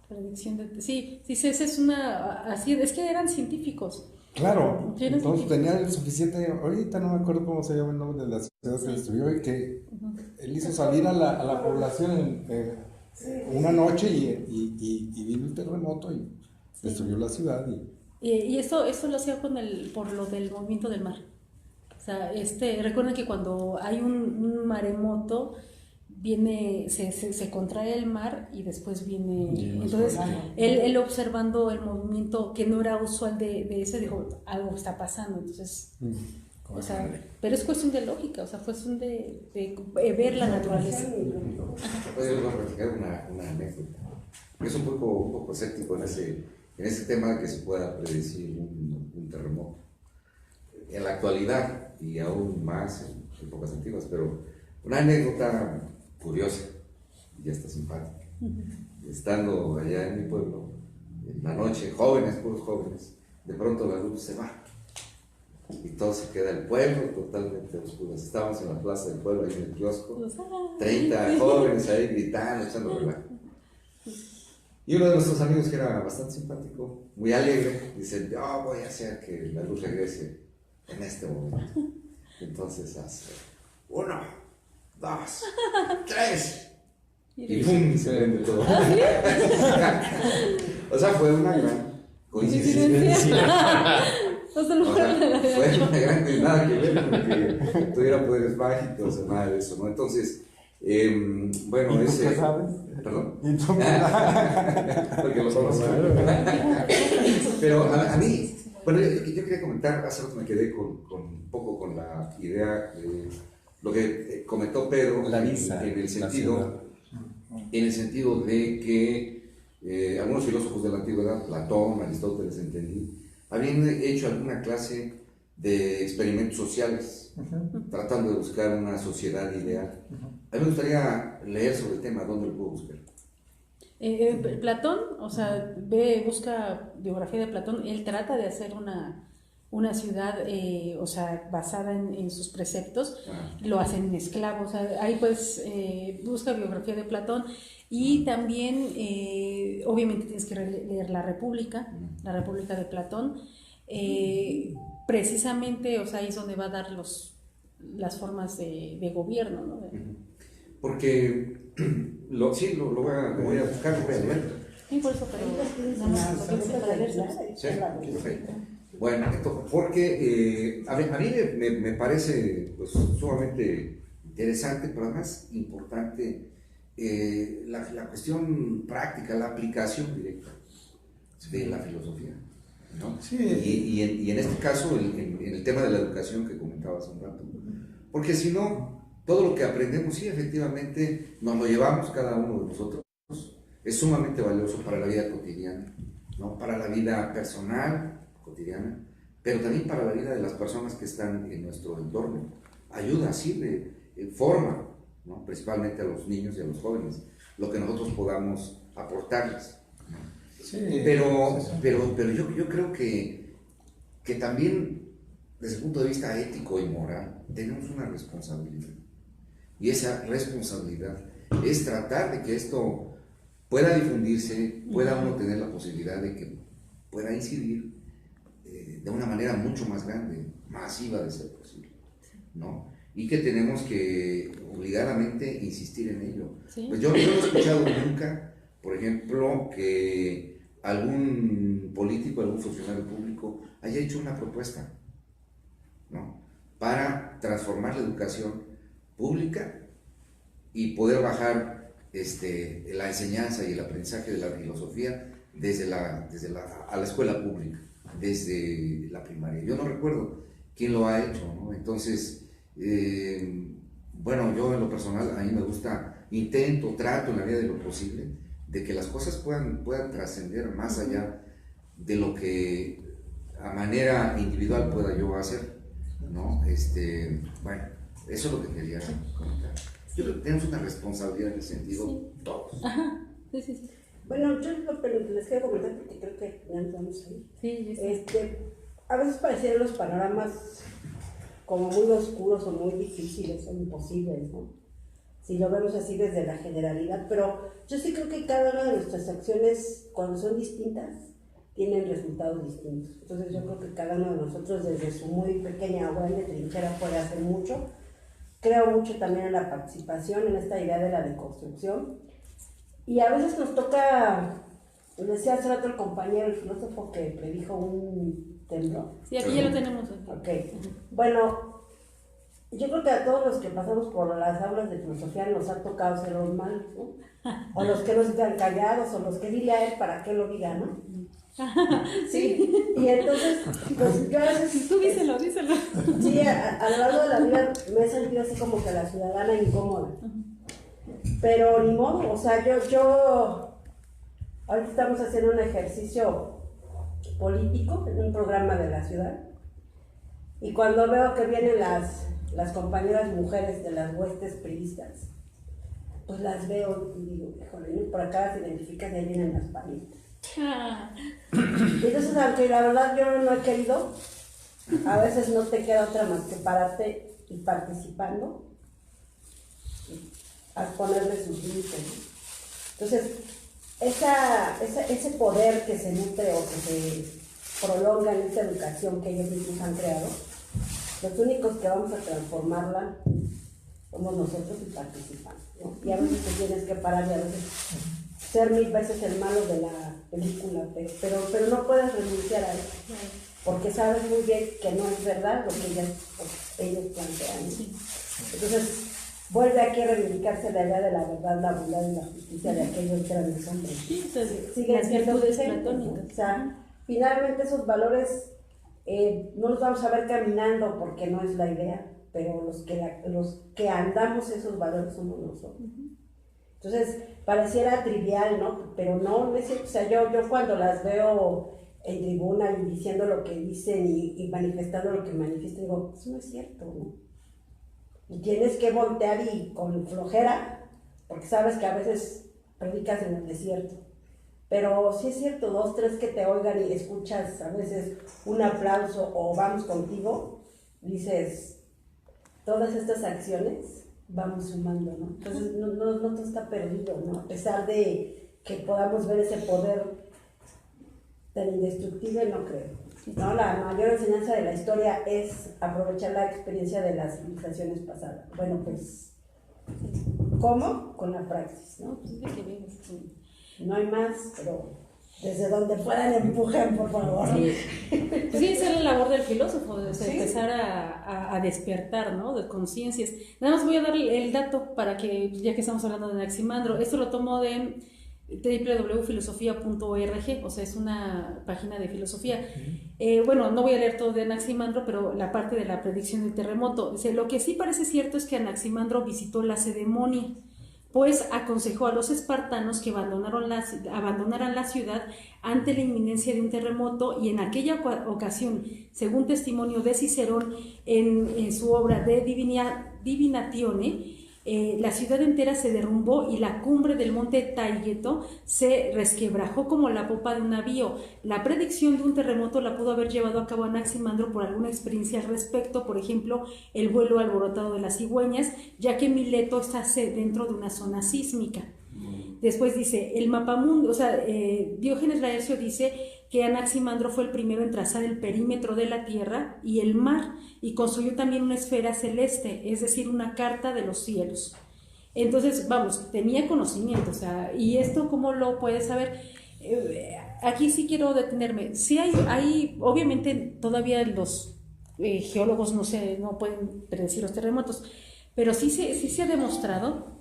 A: predicción de... Sí, esa es una... Así, es que eran científicos.
D: Claro, entonces tenía el suficiente... Ahorita no me acuerdo cómo se llama el nombre de la ciudad que destruyó, y que él hizo salir a la población una noche y vino el terremoto y destruyó la ciudad.
A: Y eso lo hacía por lo del movimiento del mar. O sea, recuerden que cuando hay un maremoto, se contrae el mar y después viene. Entonces, él observando el movimiento que no era usual de ese, dijo, algo está pasando. Entonces, o sea, pero es cuestión de lógica, o sea, cuestión de ver la naturaleza.
E: Pues yo voy a platicar una anécdota. Es un poco escéptico en ese tema de que se pueda predecir un terremoto. En la actualidad, y aún más en épocas antiguas, pero una anécdota curiosa y hasta simpática. Estando allá en mi pueblo, en la noche, puros jóvenes, de pronto la luz se va y todo se queda el pueblo totalmente oscuro. Estábamos en la plaza del pueblo, ahí en el kiosco, 30 jóvenes ahí gritando, echando relajo. Y uno de nuestros amigos, que era bastante simpático, muy alegre, dice, yo voy a hacer que la luz regrese en este momento. Entonces hace 1, 2, 3 y ¡pum! Se vende todo. O sea, fue una gran coincidencia.
A: O sea,
E: fue una gran nada que ver porque tuviera poderes mágicos o nada de eso, ¿no? Entonces, bueno,
D: ¿Y tú qué sabes?
E: ¿Perdón?
D: ¿Y tú?
E: Porque lo conozco. Pero a mí, bueno, yo quería comentar, hace rato me quedé un poco con la idea de lo que comentó Pedro
C: La visa,
E: en el
C: la
E: sentido de que algunos filósofos de la antigüedad, Platón, Aristóteles, entendí, habían hecho alguna clase de experimentos sociales, tratando de buscar una sociedad ideal. A mí me gustaría leer sobre el tema. ¿Dónde lo puedo buscar?
A: Platón, o sea, busca biografía de Platón. Él trata de hacer una ciudad, o sea, basada en sus preceptos. Lo hacen en esclavos. O sea, ahí pues busca biografía de Platón. Y también, obviamente tienes que leer La República de Platón. Precisamente, o sea, ahí es donde va a dar las formas de gobierno, ¿no?
E: Porque lo voy a buscar, lo voy a leer.
A: Sí, por eso, pero nada más lo que para leer.
E: Sí, perfecto. Bueno, porque a mí me parece pues, sumamente interesante, pero además importante la cuestión práctica, la aplicación directa de la filosofía, ¿no?
B: Sí.
E: Y en este caso, en el tema de la educación que comentaba hace un rato, porque si no, todo lo que aprendemos, sí, efectivamente, nos lo llevamos cada uno de nosotros, es sumamente valioso para la vida cotidiana, ¿no? Para la vida personal, cotidiana, pero también para la vida de las personas que están en nuestro entorno. Ayuda, sirve, forma, ¿no? Principalmente a los niños y a los jóvenes, lo que nosotros podamos aportarles, ¿no?
B: Sí,
E: pero
B: sí.
E: yo creo que también desde el punto de vista ético y moral tenemos una responsabilidad, y esa responsabilidad es tratar de que esto pueda difundirse, pueda uno tener la posibilidad de que pueda incidir de una manera mucho más grande, masiva de ser posible, ¿no? Y que tenemos que obligadamente insistir en ello.
A: Sí.
E: Pues yo no he escuchado nunca, por ejemplo, que algún político, algún funcionario público haya hecho una propuesta, ¿no? Para transformar la educación pública y poder bajar la enseñanza y el aprendizaje de la filosofía a la escuela pública, desde la primaria. Yo no recuerdo quién lo ha hecho, ¿no? Entonces, bueno, yo en lo personal, a mí me gusta, trato en la medida de lo posible, de que las cosas puedan trascender más allá de lo que a manera individual pueda yo hacer, ¿no? Bueno, eso es lo que quería comentar. Yo creo que tenemos una responsabilidad en ese sentido,
A: Sí.
E: todos.
A: Ajá, sí.
F: Bueno, yo les quiero comentar porque creo que ya nos vamos a ir.
A: Sí.
F: A veces parecieran los panoramas como muy oscuros o muy difíciles o imposibles, ¿no? Si lo vemos así desde la generalidad, pero yo sí creo que cada una de nuestras acciones, cuando son distintas, tienen resultados distintos. Entonces yo creo que cada uno de nosotros, desde su muy pequeña o grande trinchera, puede hacer mucho. Creo mucho también en la participación, en esta idea de la deconstrucción. Y a veces nos toca, decía hace rato el compañero, el filósofo que predijo un temblor.
A: Sí, aquí ya lo tenemos.
F: Ok, bueno, yo creo que a todos los que pasamos por las aulas de filosofía nos ha tocado ser los malos, ¿no? O los que nos quedan callados, o los que dile a él para que lo diga, ¿no? Sí, y entonces, pues yo a veces...
A: Tú díselo.
F: Sí, a lo largo de la vida me he sentido así como que la ciudadana incómoda. Pero ni modo, o sea, yo ahorita estamos haciendo un ejercicio político en un programa de la ciudad, y cuando veo que vienen las compañeras mujeres de las huestes priistas, pues las veo y digo, híjole, por acá se identifican y ahí vienen las panistas. Entonces, aunque la verdad yo no he querido, a veces no te queda otra más que pararte y participando a ponerle sus límites, ¿no? Entonces, ese poder que se nutre o que se prolonga en esta educación que ellos mismos han creado, Los únicos que vamos a transformarla somos nosotros y participamos, ¿no? Y a veces te tienes que parar y a veces ser 1000 veces el malo de la película, pero no puedes renunciar a eso, porque sabes muy bien que no es verdad lo que ellos plantean, ¿no? Entonces, vuelve aquí a reivindicarse la idea de la verdad, la bondad y la justicia de aquellos grandes hombres.
A: Sí, entonces,
F: Siguen
A: las
F: siendo
A: virtudes
F: vigentes, ¿no?
A: platónicas.
F: O sea, finalmente esos valores no los vamos a ver caminando porque no es la idea, pero los que andamos esos valores somos nosotros. Entonces, pareciera trivial, ¿no? Pero no es cierto. O sea, yo cuando las veo en tribuna y diciendo lo que dicen y manifestando lo que manifiestan, digo, eso no es cierto, ¿no? Y tienes que voltear y con flojera, porque sabes que a veces predicas en el desierto. Pero sí es cierto, 2, 3 que te oigan y escuchas a veces un aplauso o vamos contigo, dices, todas estas acciones vamos sumando, ¿no? Entonces no todo está perdido, ¿no? A pesar de que podamos ver ese poder tan indestructible, no creo. No, la mayor enseñanza de la historia es aprovechar la experiencia de las civilizaciones pasadas. Bueno, pues, ¿cómo? Con la praxis, ¿no? No hay más, pero desde donde puedan empujen, por favor.
A: Sí, pues sí, esa es la labor del filósofo, de
F: Sí.
A: empezar a despertar, ¿no? De conciencias. Nada más voy a dar el dato para que, ya que estamos hablando de Anaximandro, esto lo tomo de www.filosofia.org, o sea, es una página de filosofía. Bueno, no voy a leer todo de Anaximandro, pero la parte de la predicción del terremoto. Dice, lo que sí parece cierto es que Anaximandro visitó Lacedemonia, pues aconsejó a los espartanos que abandonaran la ciudad ante la inminencia de un terremoto, y en aquella ocasión, según testimonio de Cicerón en su obra de Divinatione, la ciudad entera se derrumbó y la cumbre del monte Taygeto se resquebrajó como la popa de un navío. La predicción de un terremoto la pudo haber llevado a cabo Anaximandro por alguna experiencia al respecto, por ejemplo, el vuelo alborotado de las cigüeñas, ya que Mileto está dentro de una zona sísmica. Después dice, el mapamundo, o sea, Diógenes Laercio dice que Anaximandro fue el primero en trazar el perímetro de la tierra y el mar, y construyó también una esfera celeste, es decir, una carta de los cielos. Entonces, vamos, tenía conocimiento, o sea, ¿y esto cómo lo puedes saber? Aquí sí quiero detenerme. Sí hay obviamente todavía los geólogos no pueden predecir los terremotos, pero sí se ha demostrado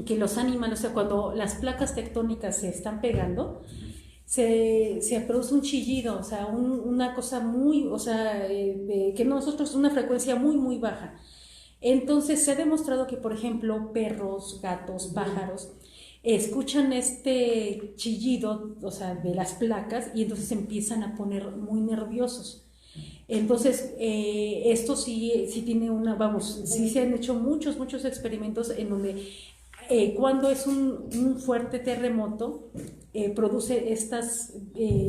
A: que los animales, o sea, cuando las placas tectónicas se están pegando, se produce un chillido, o sea, una cosa muy, o sea, que nosotros, una frecuencia muy, muy baja. Entonces se ha demostrado que, por ejemplo, perros, gatos, pájaros, escuchan este chillido, o sea, de las placas, y entonces se empiezan a poner muy nerviosos. Entonces, esto sí tiene sí se han hecho muchos experimentos en donde cuando es un fuerte terremoto, produce estas,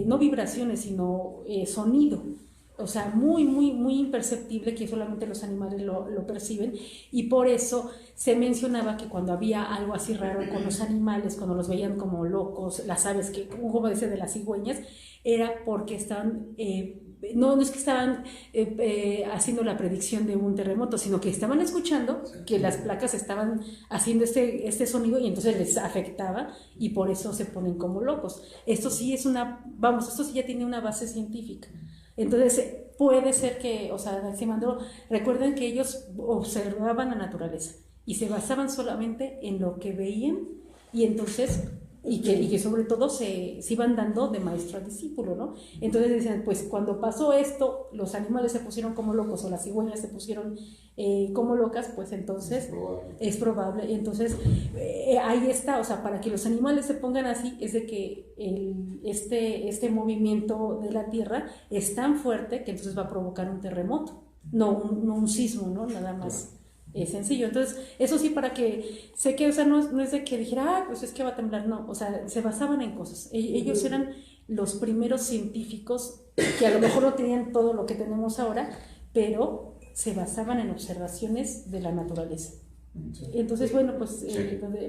A: no vibraciones, sino sonido, o sea, muy imperceptible, que solamente los animales lo perciben, y por eso se mencionaba que cuando había algo así raro con los animales, cuando los veían como locos, las aves, como dice de las cigüeñas, era porque estaban... no es que estaban haciendo la predicción de un terremoto, sino que estaban escuchando que las placas estaban haciendo este sonido, y entonces les afectaba y por eso se ponen como locos. Esto sí esto sí ya tiene una base científica. Entonces puede ser que, o sea, Anaximandro, recuerden que ellos observaban la naturaleza y se basaban solamente en lo que veían, y entonces... Y que sobre todo se iban dando de maestro a discípulo, ¿no? Entonces decían, pues cuando pasó esto, los animales se pusieron como locos, o las cigüeñas se pusieron como locas, pues entonces es probable. Entonces ahí está, o sea, para que los animales se pongan así, es de que este movimiento de la Tierra es tan fuerte que entonces va a provocar un terremoto, no un sismo, ¿no? Nada más. Es sencillo. Entonces, eso sí, para que sé que, o sea, no es de que dijera, pues es que va a temblar, no, o sea, se basaban en cosas. Ellos eran los primeros científicos que a lo mejor no tenían todo lo que tenemos ahora, pero se basaban en observaciones de la naturaleza. Entonces, bueno, pues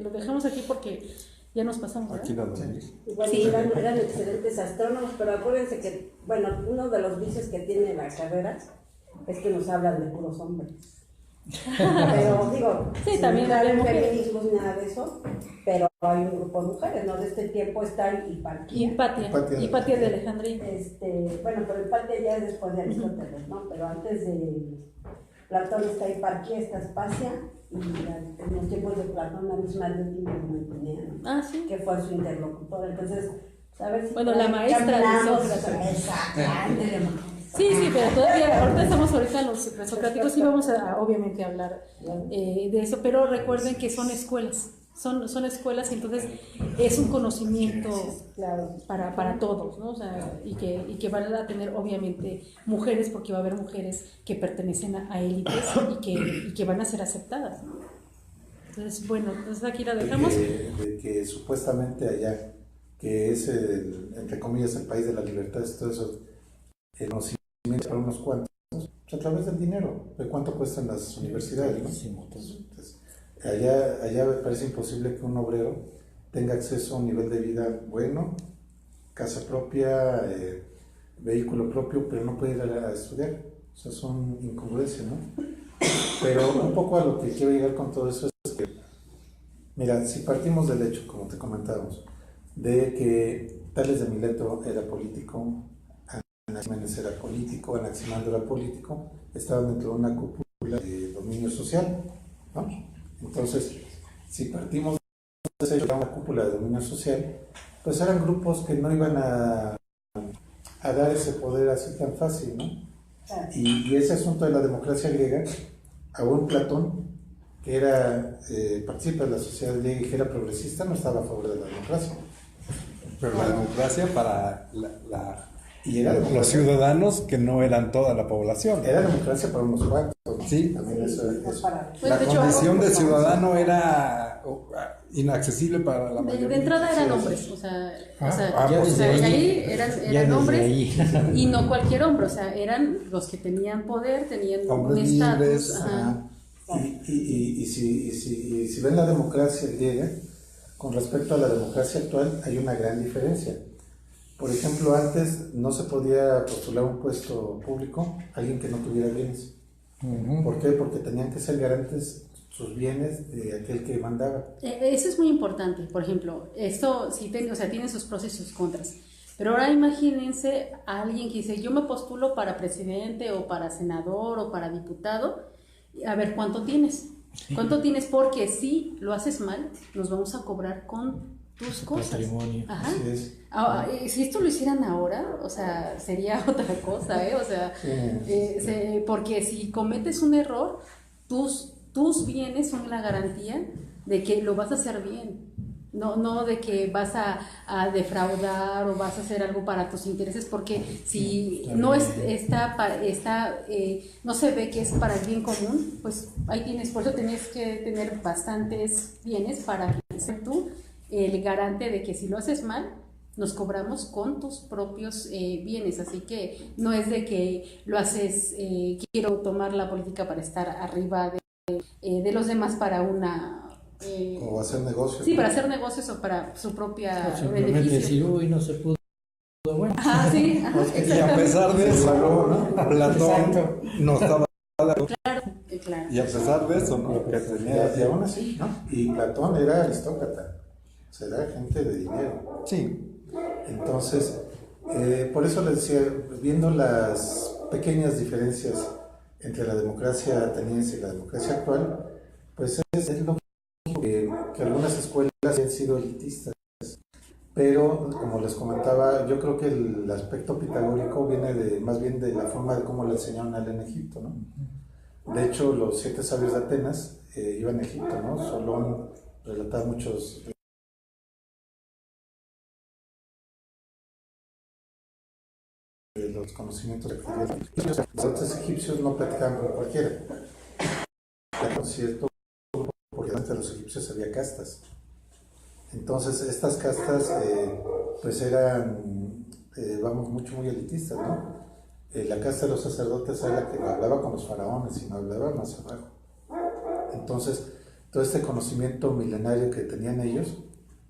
A: lo dejamos aquí porque ya nos pasamos, ¿verdad?
D: Aquí nada más.
F: Igual
A: Sí.
F: eran excelentes astrónomos, pero acuérdense que, bueno, uno de los vicios que tiene la carrera es que nos hablan de puros hombres. Pero digo,
A: Sí,
F: sin
A: también
F: entrar
A: hay
F: en
A: mujeres.
F: feminismos ni nada de eso, pero hay un grupo de mujeres, ¿no? De este tiempo está Hipatia.
A: Hipatia de Alejandría.
F: Bueno, pero Hipatia ya es después de Aristóteles, ¿no? Pero antes de Platón está Hiparquia, está Aspasia, y en los tiempos de Platón la misma Diotima de Mantinea, ¿no?
A: Ah, sí.
F: Que fue su interlocutor. Entonces, ¿sabes?
A: Bueno, la maestra de
F: caminamos,
A: Sócrates.
F: exacto, ándale, ma.
A: Sí, pero todavía, ahorita estamos en los presocráticos y vamos a obviamente hablar de eso, pero recuerden que son escuelas, son escuelas y entonces es un conocimiento
F: Claro.
A: para todos, ¿no? O sea, y que van a tener obviamente mujeres, porque va a haber mujeres que pertenecen a élites y que van a ser aceptadas, ¿no? Entonces, bueno, entonces aquí la dejamos.
B: De que supuestamente allá, que es, entre comillas, el país de la libertad, todo eso, el conocimiento para unos cuantos, pues a través del dinero, de cuánto cuestan las universidades, ¿no? Entonces, allá me parece imposible que un obrero tenga acceso a un nivel de vida bueno, casa propia, vehículo propio, pero no puede ir a estudiar. O sea, son incongruencias, ¿no? Pero un poco a lo que quiero llegar con todo eso es que, mira, si partimos del hecho, como te comentábamos, de que Tales de Mileto era político, Anaxímenes era político, Anaximandro era político, estaban dentro de una cúpula de dominio social, ¿no? Entonces, si partimos de ese hecho, una cúpula de dominio social, pues eran grupos que no iban a dar ese poder así tan fácil, ¿no? Y ese asunto de la democracia griega, aún Platón, que era participa de la sociedad griega y que era progresista, no estaba a favor de la democracia.
D: Pero la democracia para
B: Y era
D: los
B: democracia,
D: ciudadanos que no eran toda la población.
B: era democracia para unos cuantos, ¿no?
D: Sí.
B: También eso.
A: Pues,
D: La
A: de hecho,
D: condición de ciudadano era inaccesible para la mayoría.
A: de entrada eran
B: Sí,
A: hombres, o sea,
G: ya
A: o
G: desde
A: sea,
G: ahí-
A: ahí
G: ya
A: eran
G: desde
A: hombres
G: ahí.
A: y no cualquier hombre, o sea, eran los que tenían poder, tenían
D: Hombres
A: un
D: libres,
A: estatus. Ajá.
B: Y si ven la democracia griega, con respecto a la democracia actual, hay una gran diferencia. Por ejemplo, antes no se podía postular un puesto público a alguien que no tuviera bienes. ¿Por qué? Porque tenían que ser garantes sus bienes de aquel que mandaba.
A: Eso es muy importante, por ejemplo, esto sí o sea, tiene sus pros y sus contras. Pero ahora imagínense a alguien que dice, yo me postulo para presidente o para senador o para diputado, a ver, ¿cuánto tienes? ¿Cuánto tienes? Porque si lo haces mal, nos vamos a cobrar con tus cosas.
G: Patrimonio.
A: Ajá.
B: Así es.
A: Si esto lo hicieran ahora, o sea, sería otra cosa, ¿eh? O sea, porque si cometes un error, tus bienes son la garantía de que lo vas a hacer bien. No de que vas a defraudar o vas a hacer algo para tus intereses, porque si no no se ve que es para el bien común, pues ahí tienes, por eso tienes que tener bastantes bienes para ser tú el garante de que si lo haces mal, nos cobramos con tus propios bienes, así que no es de que lo haces, quiero tomar la política para estar arriba de los demás para una...
B: O hacer negocios.
A: Sí, para hacer negocios o para su propia
G: Simplemente decir,
A: beneficio.
G: uy, no se pudo. Bueno,
A: Ajá, sí, ajá,
D: Y a
A: exactamente.
D: pesar de eso,
B: ¿no?
D: Platón no estaba.
A: Claro.
D: Y a pesar de eso, ¿no? Que tenía.
B: Y aún así, ¿no? Y Platón era aristócrata, o sea, era gente de dinero.
D: Sí.
B: Entonces, por eso les decía, viendo las pequeñas diferencias entre la democracia ateniense y la democracia actual, pues es lógico que algunas escuelas han sido elitistas, pero como les comentaba, yo creo que el aspecto pitagórico viene más bien de la forma de cómo le enseñaron a él en Egipto, ¿no? De hecho, los 7 sabios de Atenas iban a Egipto, ¿no? Solón relataba muchos de los conocimientos que adquirían. Los otros egipcios no platicaban con cualquiera. Era cierto, porque antes de los egipcios había castas. Entonces, estas castas, pues eran, vamos, muy elitistas, ¿no? La casta de los sacerdotes era la que hablaba con los faraones y no hablaba más abajo. Entonces, todo este conocimiento milenario que tenían ellos,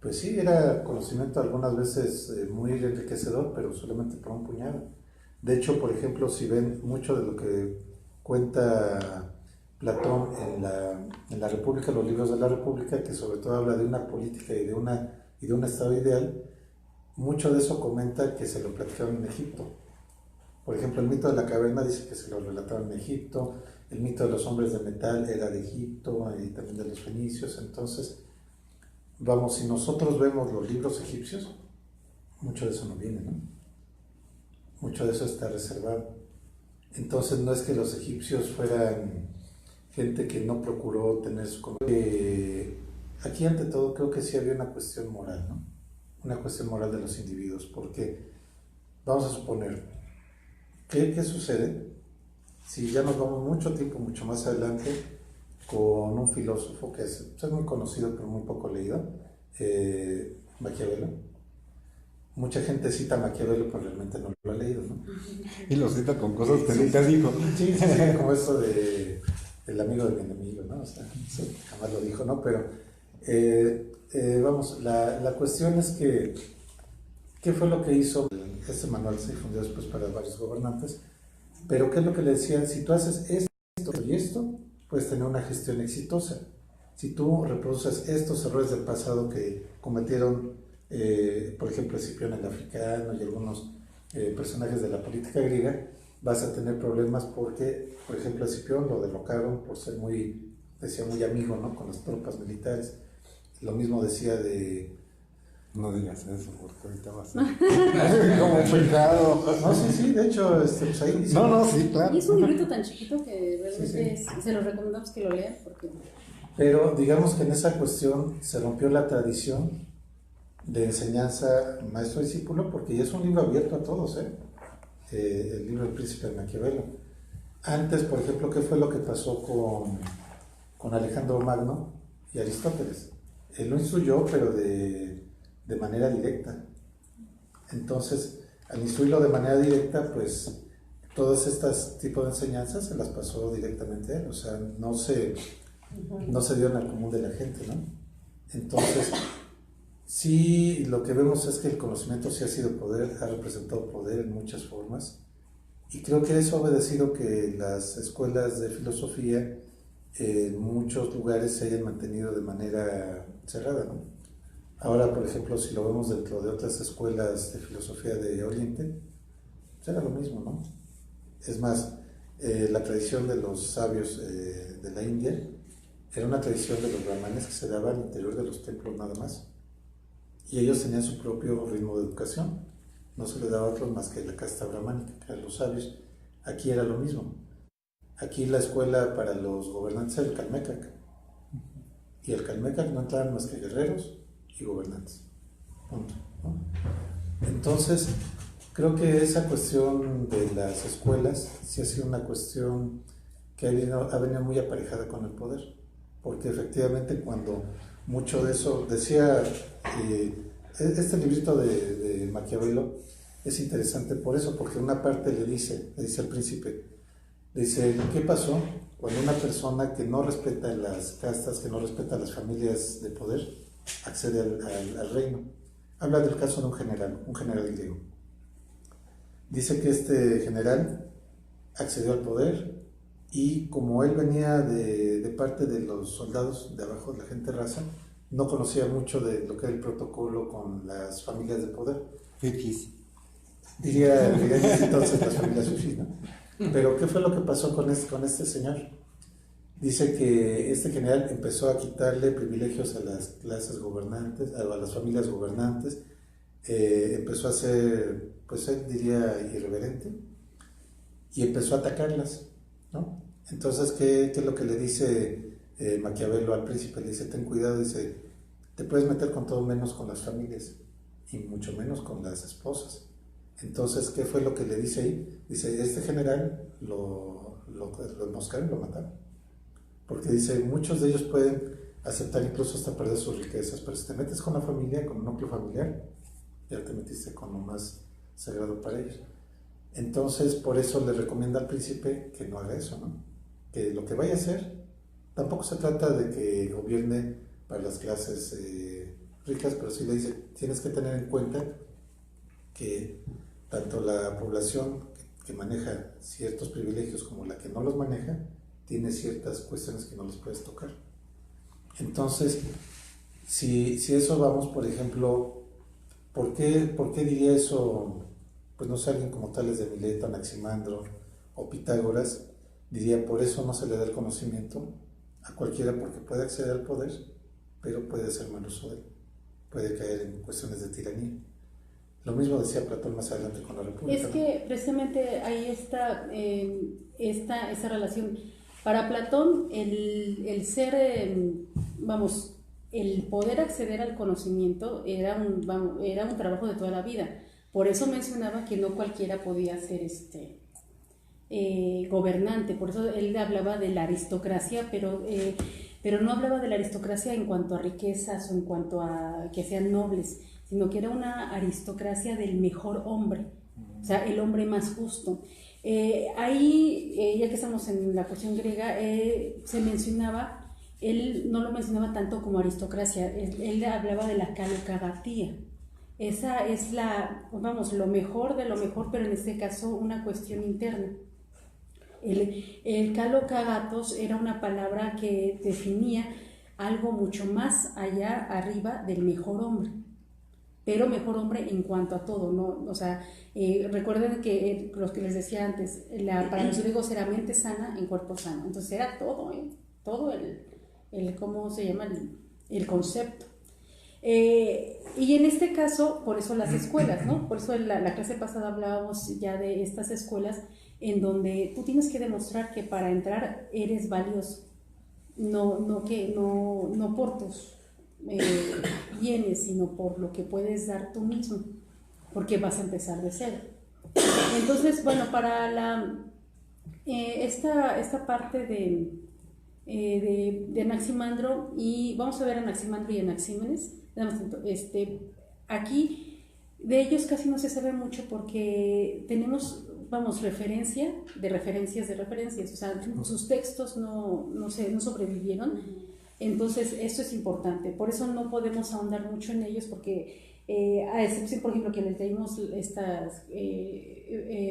B: pues sí, era conocimiento algunas veces muy enriquecedor, pero solamente por un puñado. De hecho, por ejemplo, si ven mucho de lo que cuenta Platón en la República, los libros de la República, que sobre todo habla de una política y de un estado ideal, mucho de eso comenta que se lo platicaron en Egipto. Por ejemplo, el mito de la caverna dice que se lo relataron en Egipto, el mito de los hombres de metal era de Egipto y también de los fenicios. Entonces, vamos, si nosotros vemos los libros egipcios, mucho de eso no viene, ¿no? Mucho de eso está reservado. Entonces, no es que los egipcios fueran gente que no procuró tener su... Aquí, ante todo, creo que sí había una cuestión moral, ¿no? Una cuestión moral de los individuos, porque vamos a suponer, ¿qué sucede si ya nos vamos mucho tiempo, mucho más adelante, con un filósofo que es muy conocido pero muy poco leído, Maquiavelo? Mucha gente cita a Maquiavelo pero realmente no lo ha leído, ¿no?
D: Y lo cita con cosas que nunca dijo.
B: Sí, como eso del amigo de mi enemigo, ¿no? O sea, eso jamás lo dijo, ¿no? Pero vamos, la cuestión es que ¿qué fue lo que hizo? Este manual se difundió después para varios gobernantes, pero ¿qué es lo que le decían? Si tú haces esto y esto, puedes tener una gestión exitosa. Si tú reproduces estos errores del pasado que cometieron, por ejemplo, Escipión el Africano y algunos personajes de la política griega, vas a tener problemas porque, por ejemplo, a Escipión lo derrocaron por ser muy amigo, ¿no?, con las tropas militares. Lo mismo decía de...
D: No digas eso, porque ahorita vas a... como pecado.
B: No, sí, de hecho, pues ahí dice...
D: No, sí, claro.
A: Y es un librito tan chiquito que realmente
B: Sí.
A: se lo recomendamos que lo lean porque...
B: Pero digamos que en esa cuestión se rompió la tradición de enseñanza maestro-discípulo, porque ya es un libro abierto a todos, el libro del Príncipe de Maquiavelo. Antes, por ejemplo, ¿qué fue lo que pasó con Alejandro Magno y Aristóteles? Él lo instruyó, pero de manera directa. Entonces, al instruirlo de manera directa, pues todas estas tipos de enseñanzas se las pasó directamente a él, o sea, no se dio en el común de la gente, ¿no? Entonces, sí, lo que vemos es que el conocimiento sí ha sido poder, ha representado poder en muchas formas, y creo que eso ha obedecido que las escuelas de filosofía en muchos lugares se hayan mantenido de manera cerrada, ¿no? Ahora, por ejemplo, si lo vemos dentro de otras escuelas de filosofía de Oriente, pues era lo mismo, ¿no? Es más, la tradición de los sabios de la India era una tradición de los brahmanes que se daba al interior de los templos nada más. Y ellos tenían su propio ritmo de educación. No se les daba a otros más que la casta brahmánica, que eran los sabios. Aquí era lo mismo. Aquí la escuela para los gobernantes era el Calmecac. Y el Calmecac no entraban más que guerreros y gobernantes. Punto, ¿no? Entonces, creo que esa cuestión de las escuelas sí ha sido una cuestión que ha venido muy aparejada con el poder, porque efectivamente cuando mucho de eso, decía, este librito de Maquiavelo es interesante por eso, porque una parte le dice al príncipe, dice, ¿qué pasó cuando una persona que no respeta las castas, que no respeta las familias de poder, accede al reino? Habla del caso de un general griego. Dice que este general accedió al poder y como él venía de parte de los soldados de abajo, de la gente raza, no conocía mucho de lo que era el protocolo con las familias de poder.
D: Fifis.
B: Diría entonces las familias fifis, ¿no? Pero ¿qué fue lo que pasó con este señor? Dice que este general empezó a quitarle privilegios a las clases gobernantes, a las familias gobernantes, empezó a ser, pues él diría, irreverente, y empezó a atacarlas, ¿no? Entonces, ¿qué es lo que le dice Maquiavelo al príncipe? Le dice, ten cuidado, dice, te puedes meter con todo menos con las familias, y mucho menos con las esposas. Entonces, ¿qué fue lo que le dice ahí? Dice, este general lo emboscaron y lo mataron. Porque dice, muchos de ellos pueden aceptar incluso hasta perder sus riquezas, pero si te metes con la familia, con un núcleo familiar, ya te metiste con lo más sagrado para ellos. Entonces, por eso le recomienda al príncipe que no haga eso, ¿no? Que lo que vaya a hacer, tampoco se trata de que gobierne para las clases ricas, pero sí le dice, tienes que tener en cuenta que tanto la población que maneja ciertos privilegios como la que no los maneja, tiene ciertas cuestiones que no les puedes tocar. Entonces, si eso vamos, por ejemplo, ¿por qué diría eso? Pues no sé, alguien como Tales de Mileto, Anaximandro o Pitágoras, diría, por eso no se le da el conocimiento a cualquiera, porque puede acceder al poder, pero puede hacer mal uso de él, puede caer en cuestiones de tiranía. Lo mismo decía Platón más adelante con la República.
A: Es que precisamente ahí está esa relación. Para Platón, el ser, el poder acceder al conocimiento era un trabajo de toda la vida. Por eso mencionaba que no cualquiera podía ser gobernante. Por eso él hablaba de la aristocracia, pero no hablaba de la aristocracia en cuanto a riquezas o en cuanto a que sean nobles, sino que era una aristocracia del mejor hombre, o sea, el hombre más justo. Ahí, ya que estamos en la cuestión griega, se mencionaba, él no lo mencionaba tanto como aristocracia, él hablaba de la calocagatía. Esa es lo mejor de lo mejor, pero en este caso una cuestión interna. El calocagatos era una palabra que definía algo mucho más allá, arriba del mejor hombre, pero mejor hombre en cuanto a todo, ¿no? O sea, recuerden que los que les decía antes, para los griegos era mente sana en cuerpo sano, entonces era todo, todo ¿cómo se llama? El concepto. Y en este caso, por eso las escuelas, ¿no? Por eso en la clase pasada hablábamos ya de estas escuelas en donde tú tienes que demostrar que para entrar eres valioso, no por tus bienes, sino por lo que puedes dar tú mismo, porque vas a empezar de cero. Entonces, bueno, para esta parte de Anaximandro, y vamos a ver Anaximandro y Anaxímenes. Aquí de ellos casi no se sabe mucho porque tenemos, referencias de referencias, o sea, sus textos no sobrevivieron. Entonces esto es importante, por eso no podemos ahondar mucho en ellos, porque a excepción, por ejemplo, que les leímos estos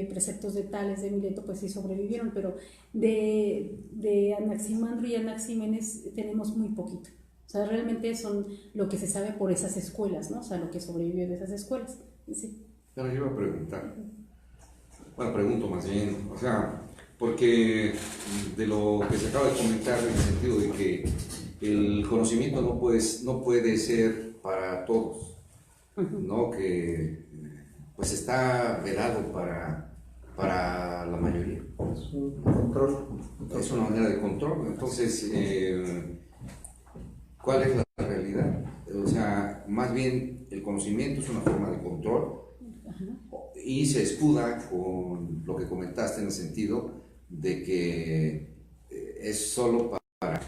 A: preceptos de Tales de Mileto, pues sí sobrevivieron, pero de Anaximandro y Anaxímenes tenemos muy poquito. O sea, realmente son lo que se sabe por esas escuelas, ¿no? O sea, lo que sobrevivió de esas escuelas. Sí.
E: Ahora yo iba a preguntar, bueno, pregunto más bien, o sea, porque de lo que se acaba de comentar en el sentido de que el conocimiento no puede ser para todos, ¿no? Que pues está vedado para la mayoría.
B: Es un control.
E: Es una manera de control. Entonces, ¿cuál es la realidad? O sea, más bien el conocimiento es una forma de control y se escuda con lo que comentaste en el sentido de que es solo para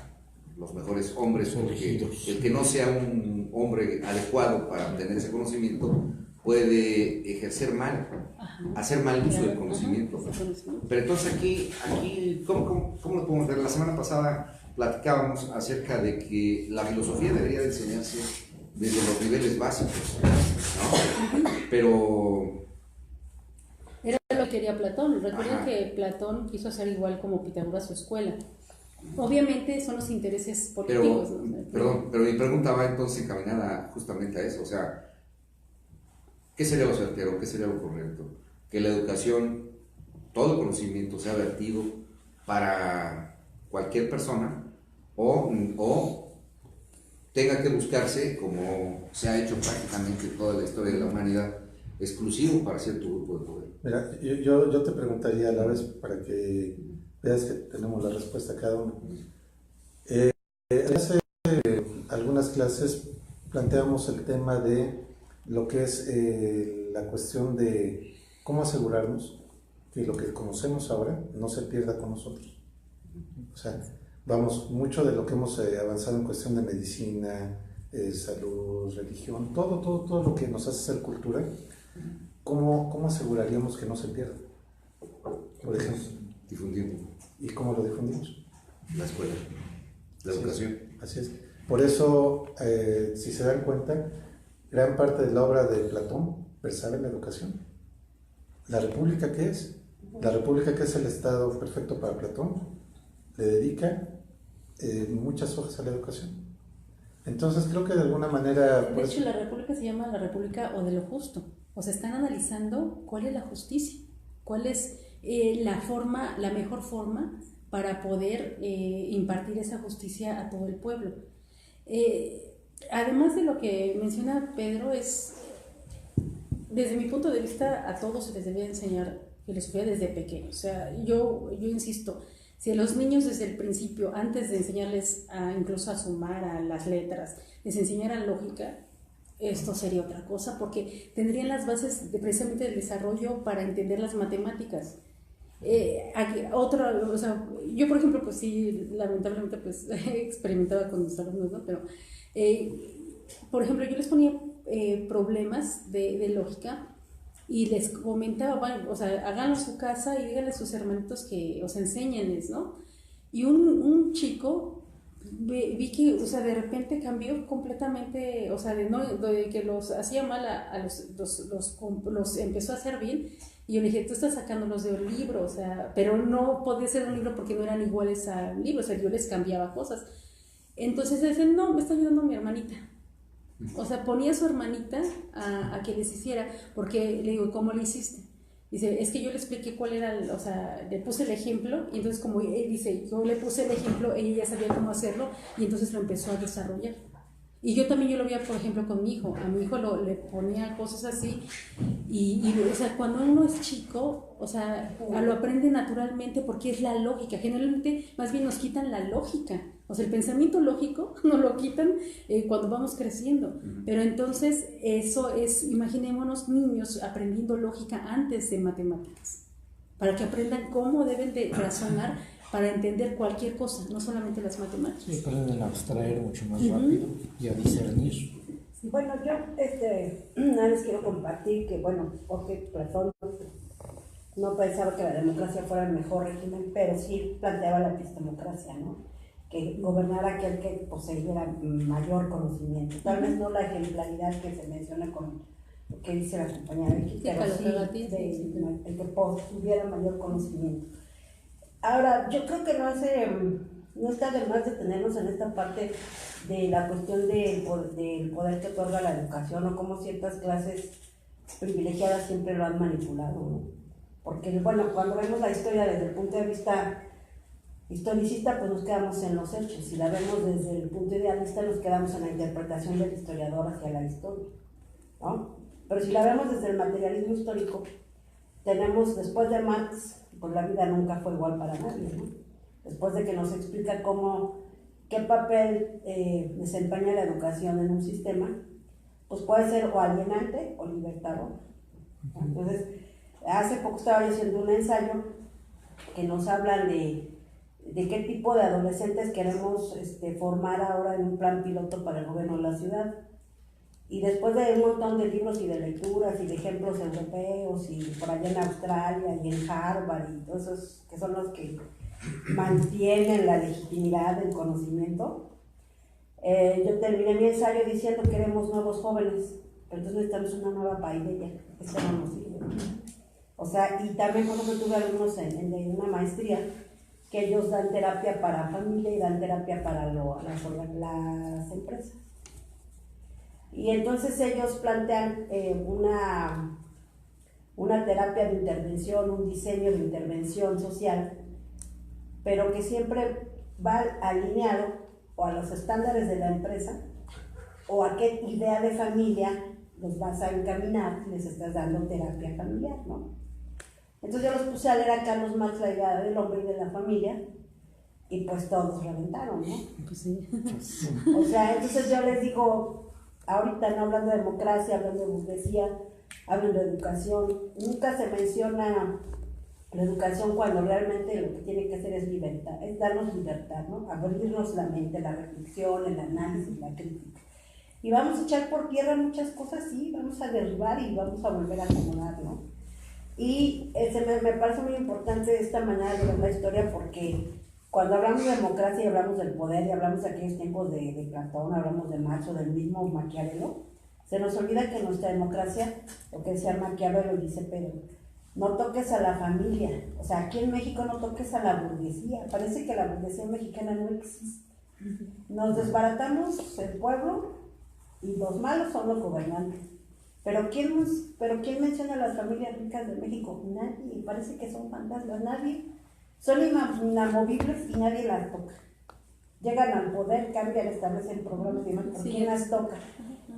E: los mejores hombres, porque el que no sea un hombre adecuado para obtener ese conocimiento puede ejercer mal, hacer mal uso del conocimiento. Pero entonces aquí ¿cómo lo podemos ver? La semana pasada platicábamos acerca de que la filosofía debería de enseñarse desde los niveles básicos, ¿no? Pero
A: era lo que quería Platón. Recuerden que Platón quiso hacer igual como Pitágoras su escuela. Obviamente son los intereses políticos.
E: Pero mi pregunta va entonces encaminada justamente a eso, o sea, ¿qué sería lo certero? ¿Qué sería lo correcto? Que la educación, todo el conocimiento sea vertido para cualquier persona o tenga que buscarse, como se ha hecho prácticamente toda la historia de la humanidad, exclusivo para cierto grupo de poder.
B: Mira, yo te preguntaría a la vez para que veas que tenemos la respuesta a cada uno. Hace algunas clases planteamos el tema de lo que es la cuestión de cómo asegurarnos que lo que conocemos ahora no se pierda con nosotros. O sea, vamos, mucho de lo que hemos avanzado en cuestión de medicina, salud, religión, todo lo que nos hace ser cultura, ¿cómo aseguraríamos que no se pierda? Por ejemplo.
E: Difundiendo.
B: ¿Y cómo lo difundimos?
E: La escuela, la educación.
B: Así es. Por eso, si se dan cuenta, gran parte de la obra de Platón versaba en la educación. ¿La República qué es? La República, que es el Estado perfecto para Platón, le dedica muchas hojas a la educación. Entonces creo que de alguna manera...
A: De hecho, la República se llama la República o de lo justo. O sea, están analizando cuál es la justicia, cuál es la mejor forma para poder impartir esa justicia a todo el pueblo. Además de lo que menciona Pedro, desde mi punto de vista, a todos se les debe enseñar filosofía desde pequeños. O sea, yo insisto, si a los niños desde el principio, antes de enseñarles incluso a sumar, a las letras, les enseñaran lógica, esto sería otra cosa, porque tendrían las bases precisamente del desarrollo para entender las matemáticas. O sea, yo por ejemplo, pues sí, lamentablemente pues experimentaba con mis alumnos, ¿no? Pero, por ejemplo, yo les ponía problemas de lógica y les comentaba, bueno, o sea, háganlo en su casa y díganle a sus hermanitos que os enséñenles, ¿no? Y un chico vi que, o sea, de repente cambió completamente, o sea, de que los hacía mal a los empezó a hacer bien. Y yo le dije, tú estás sacándolos de un libro, o sea, pero no podía ser un libro porque no eran iguales al libro, o sea, yo les cambiaba cosas. Entonces dicen, no, me está ayudando mi hermanita. O sea, ponía a su hermanita a que les hiciera, porque le digo, ¿cómo le hiciste? Dice, es que yo le expliqué cuál era, o sea, le puse el ejemplo, y entonces como él dice, yo le puse el ejemplo, ella ya sabía cómo hacerlo, y entonces lo empezó a desarrollar. Y yo también lo veía, por ejemplo, con mi hijo. A mi hijo le ponía cosas así y o sea, cuando uno es chico, o sea, lo aprende naturalmente porque es la lógica. Generalmente, más bien nos quitan la lógica. O sea, el pensamiento lógico nos lo quitan cuando vamos creciendo. Pero entonces, eso es, imaginémonos niños aprendiendo lógica antes de matemáticas, para que aprendan cómo deben de razonar para entender cualquier cosa, no solamente las matemáticas.
G: Sí, pueden abstraer mucho más rápido y a discernir.
F: Bueno, yo nada les quiero compartir que, bueno, porque Platón no pensaba que la democracia fuera el mejor régimen, pero sí planteaba la epistemocracia, ¿no? Que gobernara aquel que poseyera mayor conocimiento. Tal vez no la ejemplaridad que se menciona con lo que dice la compañera Vicky, pero sí el que tuviera mayor conocimiento. Ahora, yo creo que no está de más detenernos en esta parte de la cuestión del poder que otorga la educación o cómo ciertas clases privilegiadas siempre lo han manipulado, ¿no? Porque, bueno, cuando vemos la historia desde el punto de vista historicista, pues nos quedamos en los hechos. Si la vemos desde el punto idealista, nos quedamos en la interpretación del historiador hacia la historia, ¿no? Pero si la vemos desde el materialismo histórico, tenemos, después de Marx, pues la vida nunca fue igual para nadie, ¿no? Después de que nos explica qué papel desempeña la educación en un sistema, pues puede ser o alienante o libertador. Entonces, hace poco estaba haciendo un ensayo que nos hablan de qué tipo de adolescentes queremos formar ahora en un plan piloto para el gobierno de la ciudad. Y después de un montón de libros y de lecturas y de ejemplos europeos y por allá en Australia y en Harvard y todos esos que son los que mantienen la legitimidad del conocimiento, yo terminé mi ensayo diciendo que queremos nuevos jóvenes, pero entonces necesitamos una nueva paideia, eso no nos sirve. O sea, y también por ejemplo tuve alumnos en una maestría que ellos dan terapia para familia y dan terapia para las empresas. Y entonces ellos plantean una terapia de intervención, un diseño de intervención social, pero que siempre va alineado o a los estándares de la empresa o a qué idea de familia los vas a encaminar, les estás dando terapia familiar, ¿no? Entonces yo los puse a leer a Carlos Marx la idea del hombre y de la familia y pues todos reventaron, ¿no?
A: Pues sí.
F: O sea, entonces yo les digo, ahorita no hablando de democracia, hablando de burguesía, hablando de educación, nunca se menciona la educación cuando realmente lo que tiene que hacer es libertad, es darnos libertad, ¿no? Abrirnos la mente, la reflexión, el análisis, la crítica. Y vamos a echar por tierra muchas cosas, sí, vamos a derribar y vamos a volver a acomodar, ¿no? Y me parece muy importante esta manera de ver la historia porque cuando hablamos de democracia y hablamos del poder y hablamos de aquellos tiempos de Platón, hablamos de Marx o del mismo Maquiavelo, se nos olvida que nuestra democracia, lo que decía Maquiavelo y dice Pedro, no toques a la familia. O sea, aquí en México no toques a la burguesía. Parece que la burguesía mexicana no existe. Nos desbaratamos el pueblo y los malos son los gobernantes. Pero ¿quién menciona a las familias ricas de México? Nadie. Parece que son fantasmas. Nadie. Son inamovibles y nadie las toca. Llegan al poder, cambian, establecen programas y demás. ¿Por quién las toca?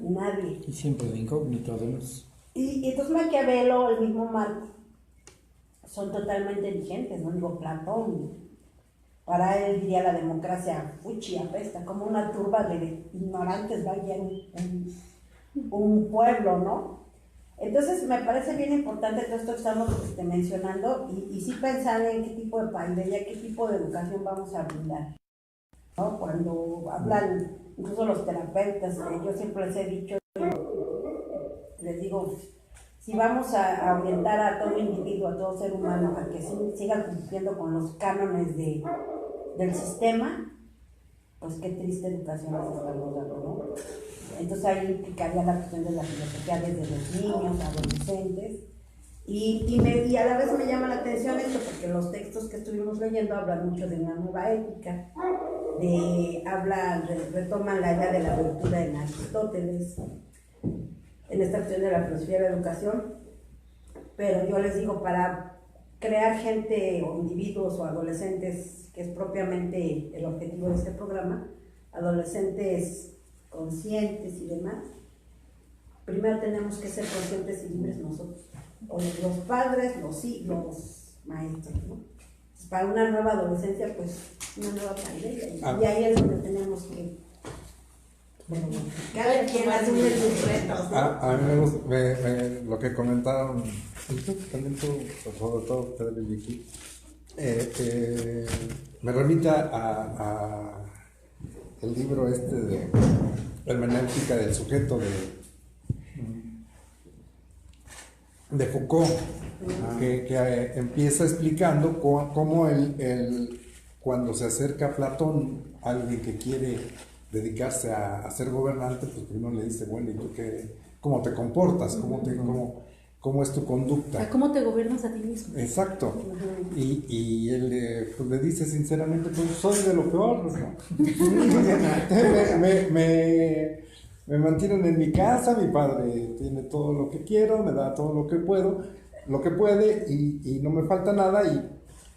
F: Nadie.
G: Y siempre de incógnito, además.
F: Y entonces Maquiavelo, el mismo Marco, son totalmente vigentes, ¿no? Digo, Platón, para él diría la democracia fuchi, apesta, como una turba de ignorantes va a guiar un pueblo, ¿no? Entonces me parece bien importante todo esto que estamos mencionando y sí pensar en qué tipo de país y a qué tipo de educación vamos a brindar, ¿no? Cuando hablan incluso los terapeutas, yo siempre les he dicho, les digo, si vamos a orientar a todo individuo, a todo ser humano, a que siga cumpliendo con los cánones del sistema, pues qué triste educación les estamos dando, ¿no? Entonces ahí implicaría la cuestión de la filosofía desde los niños, adolescentes, y a la vez me llama la atención esto, porque los textos que estuvimos leyendo hablan mucho de una nueva ética, retoman la idea de la abertura en Aristóteles, en esta cuestión de la filosofía de la educación, pero yo les digo, para crear gente o individuos o adolescentes, que es propiamente el objetivo de este programa, adolescentes conscientes y demás, primero tenemos que ser conscientes y libres nosotros, o los padres, los maestros, ¿no? Entonces, para una nueva adolescencia, pues una nueva pandemia, y ahí es donde tenemos que cada quien asume sus retos, ¿no?
D: A mí me gusta lo que comentaron, y creo que también tú, sobre todo Pedro y Vicky, me remita a el libro de Hermenéutica del sujeto de Foucault, que empieza explicando cómo cuando se acerca a Platón, alguien que quiere dedicarse a ser gobernante, pues primero le dice, bueno, ¿y tú cómo te comportas? ¿Cómo es tu conducta?
A: ¿Cómo te gobiernas a ti mismo?
D: Exacto. Y él pues, le dice sinceramente, pues soy de lo peor, ¿no? me mantienen en mi casa, mi padre tiene todo lo que quiero, me da todo lo que puede y no me falta nada,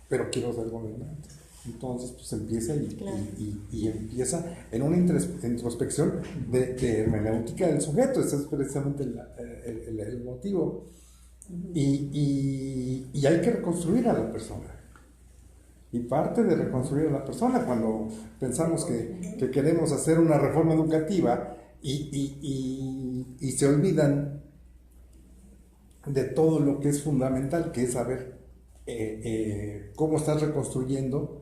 D: pero quiero ser gobernante. Entonces pues empieza y empieza en una introspección de hermenéutica del sujeto. Ese es precisamente el motivo. Y hay que reconstruir a la persona. Y parte de reconstruir a la persona, cuando pensamos que queremos hacer una reforma educativa y se olvidan de todo lo que es fundamental, que es saber cómo estás reconstruyendo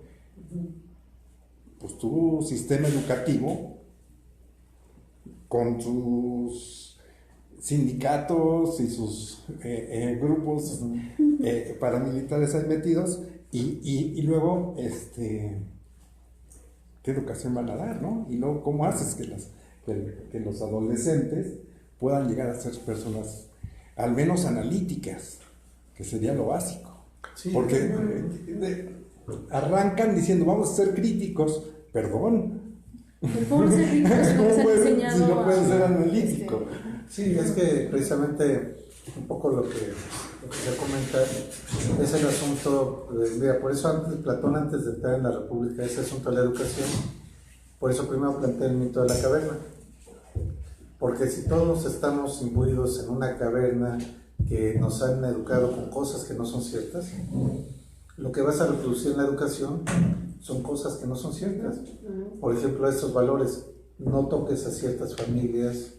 D: pues tu sistema educativo con sus sindicatos y sus grupos paramilitares ahí metidos y luego qué educación van a dar, ¿no? Y luego cómo haces que los adolescentes puedan llegar a ser personas al menos analíticas, que sería lo básico. Sí, porque arrancan diciendo vamos a ser críticos, perdón.
A: Por ser críticos,
D: si no pueden ser analíticos.
B: Sí, es que precisamente un poco lo que se comenta es el asunto, mira, por eso Platón antes de entrar en la República, ese asunto de la educación, por eso primero plantea el mito de la caverna, porque si todos estamos imbuidos en una caverna que nos han educado con cosas que no son ciertas, lo que vas a reproducir en la educación son cosas que no son ciertas. Por ejemplo, estos valores, no toques a ciertas familias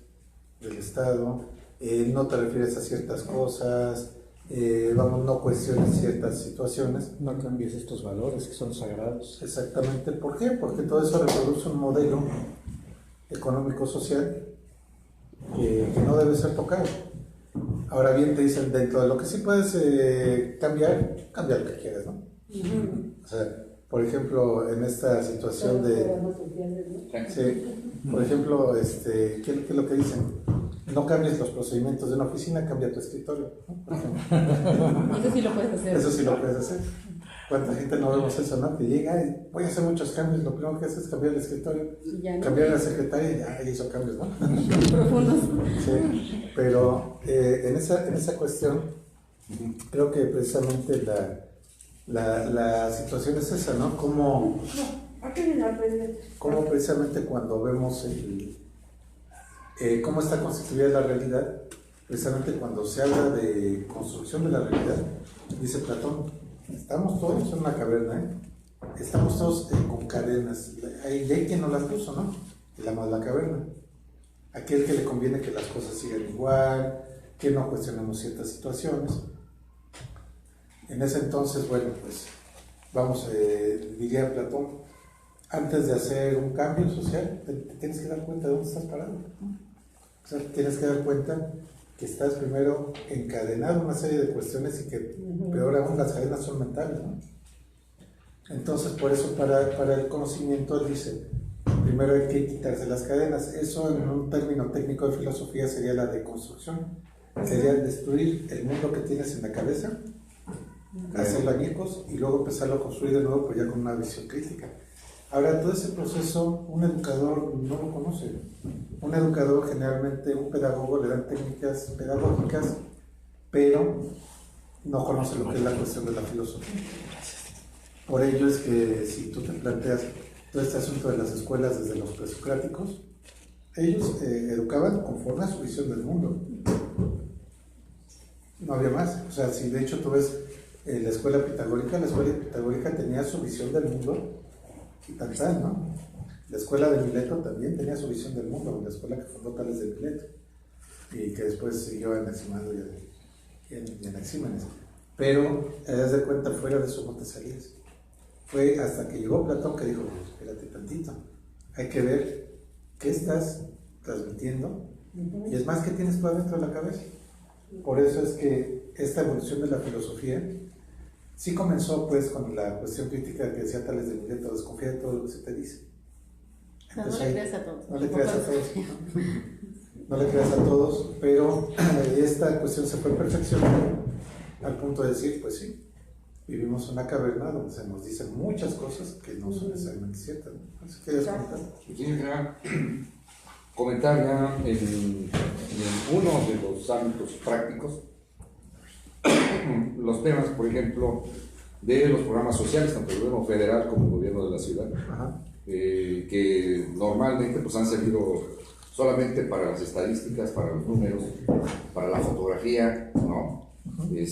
B: del Estado, no te refieres a ciertas cosas, no cuestiones ciertas situaciones.
G: No cambies estos valores que son sagrados.
B: Exactamente. ¿Por qué? Porque todo eso reproduce un modelo económico-social que no debe ser tocado. Ahora bien, te dicen, dentro de lo que sí puedes cambiar lo que quieras, ¿no? O sea, por ejemplo, en esta situación de... Sí, por ejemplo, ¿qué es lo que dicen? no cambies los procedimientos de una oficina, cambia tu escritorio, ¿no? Por ejemplo.
A: Eso sí lo puedes hacer.
B: Eso sí lo puedes hacer. ¿Cuánta gente no vemos eso, no? Que llega y voy a hacer muchos cambios, lo primero que hace es cambiar el escritorio,
A: Y ya no.
B: cambiar a la secretaria y ya hizo cambios, ¿no?
A: Profundos.
B: Sí, pero en esa cuestión, creo que precisamente la situación es esa, ¿no? Como precisamente cuando vemos cómo está constituida la realidad, precisamente cuando se habla de construcción de la realidad, dice Platón, estamos todos en una caverna, ¿eh? Estamos todos con cadenas, hay quien no las puso, ¿no? El amo de la caverna, aquel que le conviene que las cosas sigan igual, que no cuestionemos ciertas situaciones. En ese entonces, bueno, pues vamos, diría Platón, antes de hacer un cambio social, te tienes que dar cuenta de dónde estás parado. O sea, tienes que dar cuenta que estás primero encadenado a una serie de cuestiones y que, peor aún, las cadenas son mentales, ¿no? Entonces, por eso, para el conocimiento, él dice, primero hay que quitarse las cadenas. Eso, en un término técnico de filosofía, sería la deconstrucción. Sería destruir el mundo que tienes en la cabeza, hacerlo añicos y luego empezarlo a construir de nuevo, pero ya con una visión crítica. Ahora, todo ese proceso un educador no lo conoce. Un educador, generalmente, un pedagogo, le dan técnicas pedagógicas, pero no conoce lo que es la cuestión de la filosofía. Por ello es que si tú te planteas todo este asunto de las escuelas desde los presocráticos, ellos educaban conforme a su visión del mundo. No había más. O sea, si de hecho tú ves la escuela pitagórica tenía su visión del mundo y tal, ¿no? La escuela de Mileto también tenía su visión del mundo, la escuela que fundó Tales de Mileto y que después siguió Anaximandro y Anaxímenes. Pero, haz de cuenta, fuera de eso no te salías. Fue hasta que llegó Platón que dijo, espérate tantito, hay que ver qué estás transmitiendo y es más que tienes tú adentro de la cabeza. Por eso es que esta evolución de la filosofía sí comenzó pues con la cuestión crítica que decía Tales de Mileto, desconfía de todo lo que se te dice.
A: No, no le creas a todos.
B: No le creas a todos. No le creas a todos, pero esta cuestión se fue perfeccionando al punto de decir, pues sí, vivimos en una caverna donde se nos dicen muchas cosas que no son necesariamente ciertas, ¿no? Así que comentar.
E: Yo quisiera comentar ya en uno de los ámbitos prácticos los temas, por ejemplo, de los programas sociales, tanto el gobierno federal como el gobierno de la ciudad, que normalmente pues, han servido solamente para las estadísticas, para los números, para la fotografía, ¿no? Y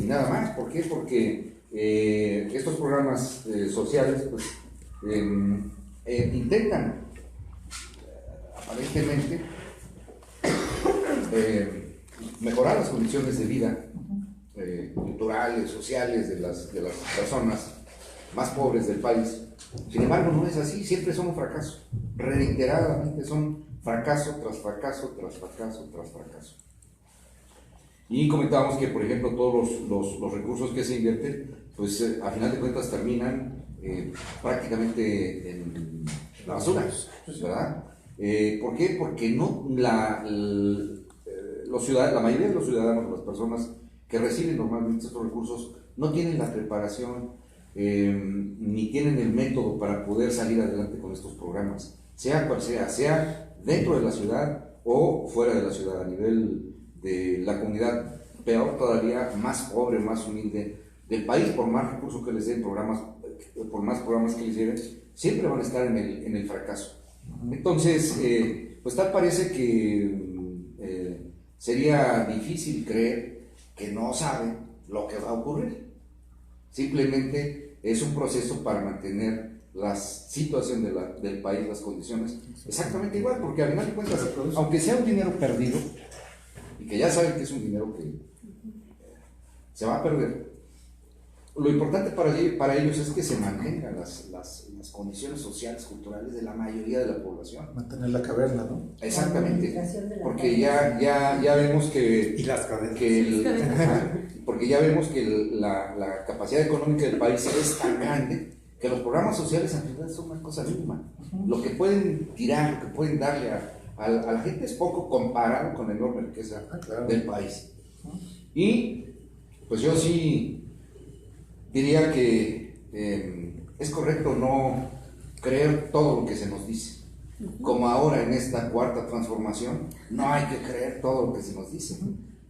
E: nada más. ¿Por qué? Porque estos programas sociales pues, intentan aparentemente mejorar las condiciones de vida culturales, sociales de las personas más pobres del país. Sin embargo, no es así, siempre son un fracaso. Reiteradamente son fracaso tras fracaso, tras fracaso, tras fracaso. Y comentábamos que, por ejemplo, todos los recursos que se invierten, pues a final de cuentas terminan prácticamente en la basura, ¿verdad? ¿Por qué? Porque no la mayoría de los ciudadanos, las personas que reciben normalmente estos recursos, no tienen la preparación ni tienen el método para poder salir adelante con estos programas, sea cual sea dentro de la ciudad o fuera de la ciudad, a nivel de la comunidad, peor todavía, más pobre, más humilde del país, por más recursos que les den, por más programas que les lleven, siempre van a estar en el fracaso. Entonces, pues tal parece que sería difícil creer que no saben lo que va a ocurrir. Simplemente es un proceso para mantener la situación del país, las condiciones, exactamente igual, porque al final de cuentas, aunque sea un dinero perdido, y que ya saben que es un dinero que se va a perder, lo importante para ellos es que se mantengan las condiciones sociales, culturales de la mayoría de la población.
B: Mantener la caverna, ¿no?
E: Exactamente, porque ya vemos que...
D: Y las cadenas.
E: Porque ya vemos que la capacidad económica del país es tan grande que los programas sociales en realidad son una cosa mínima. Lo que pueden tirar, lo que pueden darle a la gente es poco comparado con la enorme riqueza
B: claro.
E: del país. Y pues yo sí diría que es correcto no creer todo lo que se nos dice. Como ahora en esta cuarta transformación, no hay que creer todo lo que se nos dice,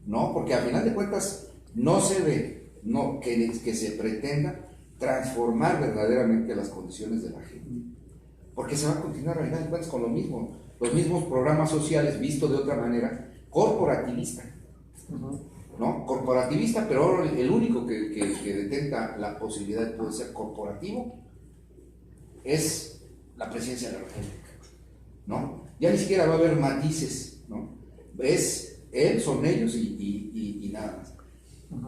E: ¿no? Porque a final de cuentas no se ve que se pretenda transformar verdaderamente las condiciones de la gente. Porque se va a continuar a final de cuentas con lo mismo, los mismos programas sociales visto de otra manera, corporativista, ¿no? Corporativista, pero ahora el único que detenta la posibilidad de poder ser corporativo es la presidencia de la República, ¿no? Ya ni siquiera va a haber matices, ¿no? Es él, son ellos y nada más.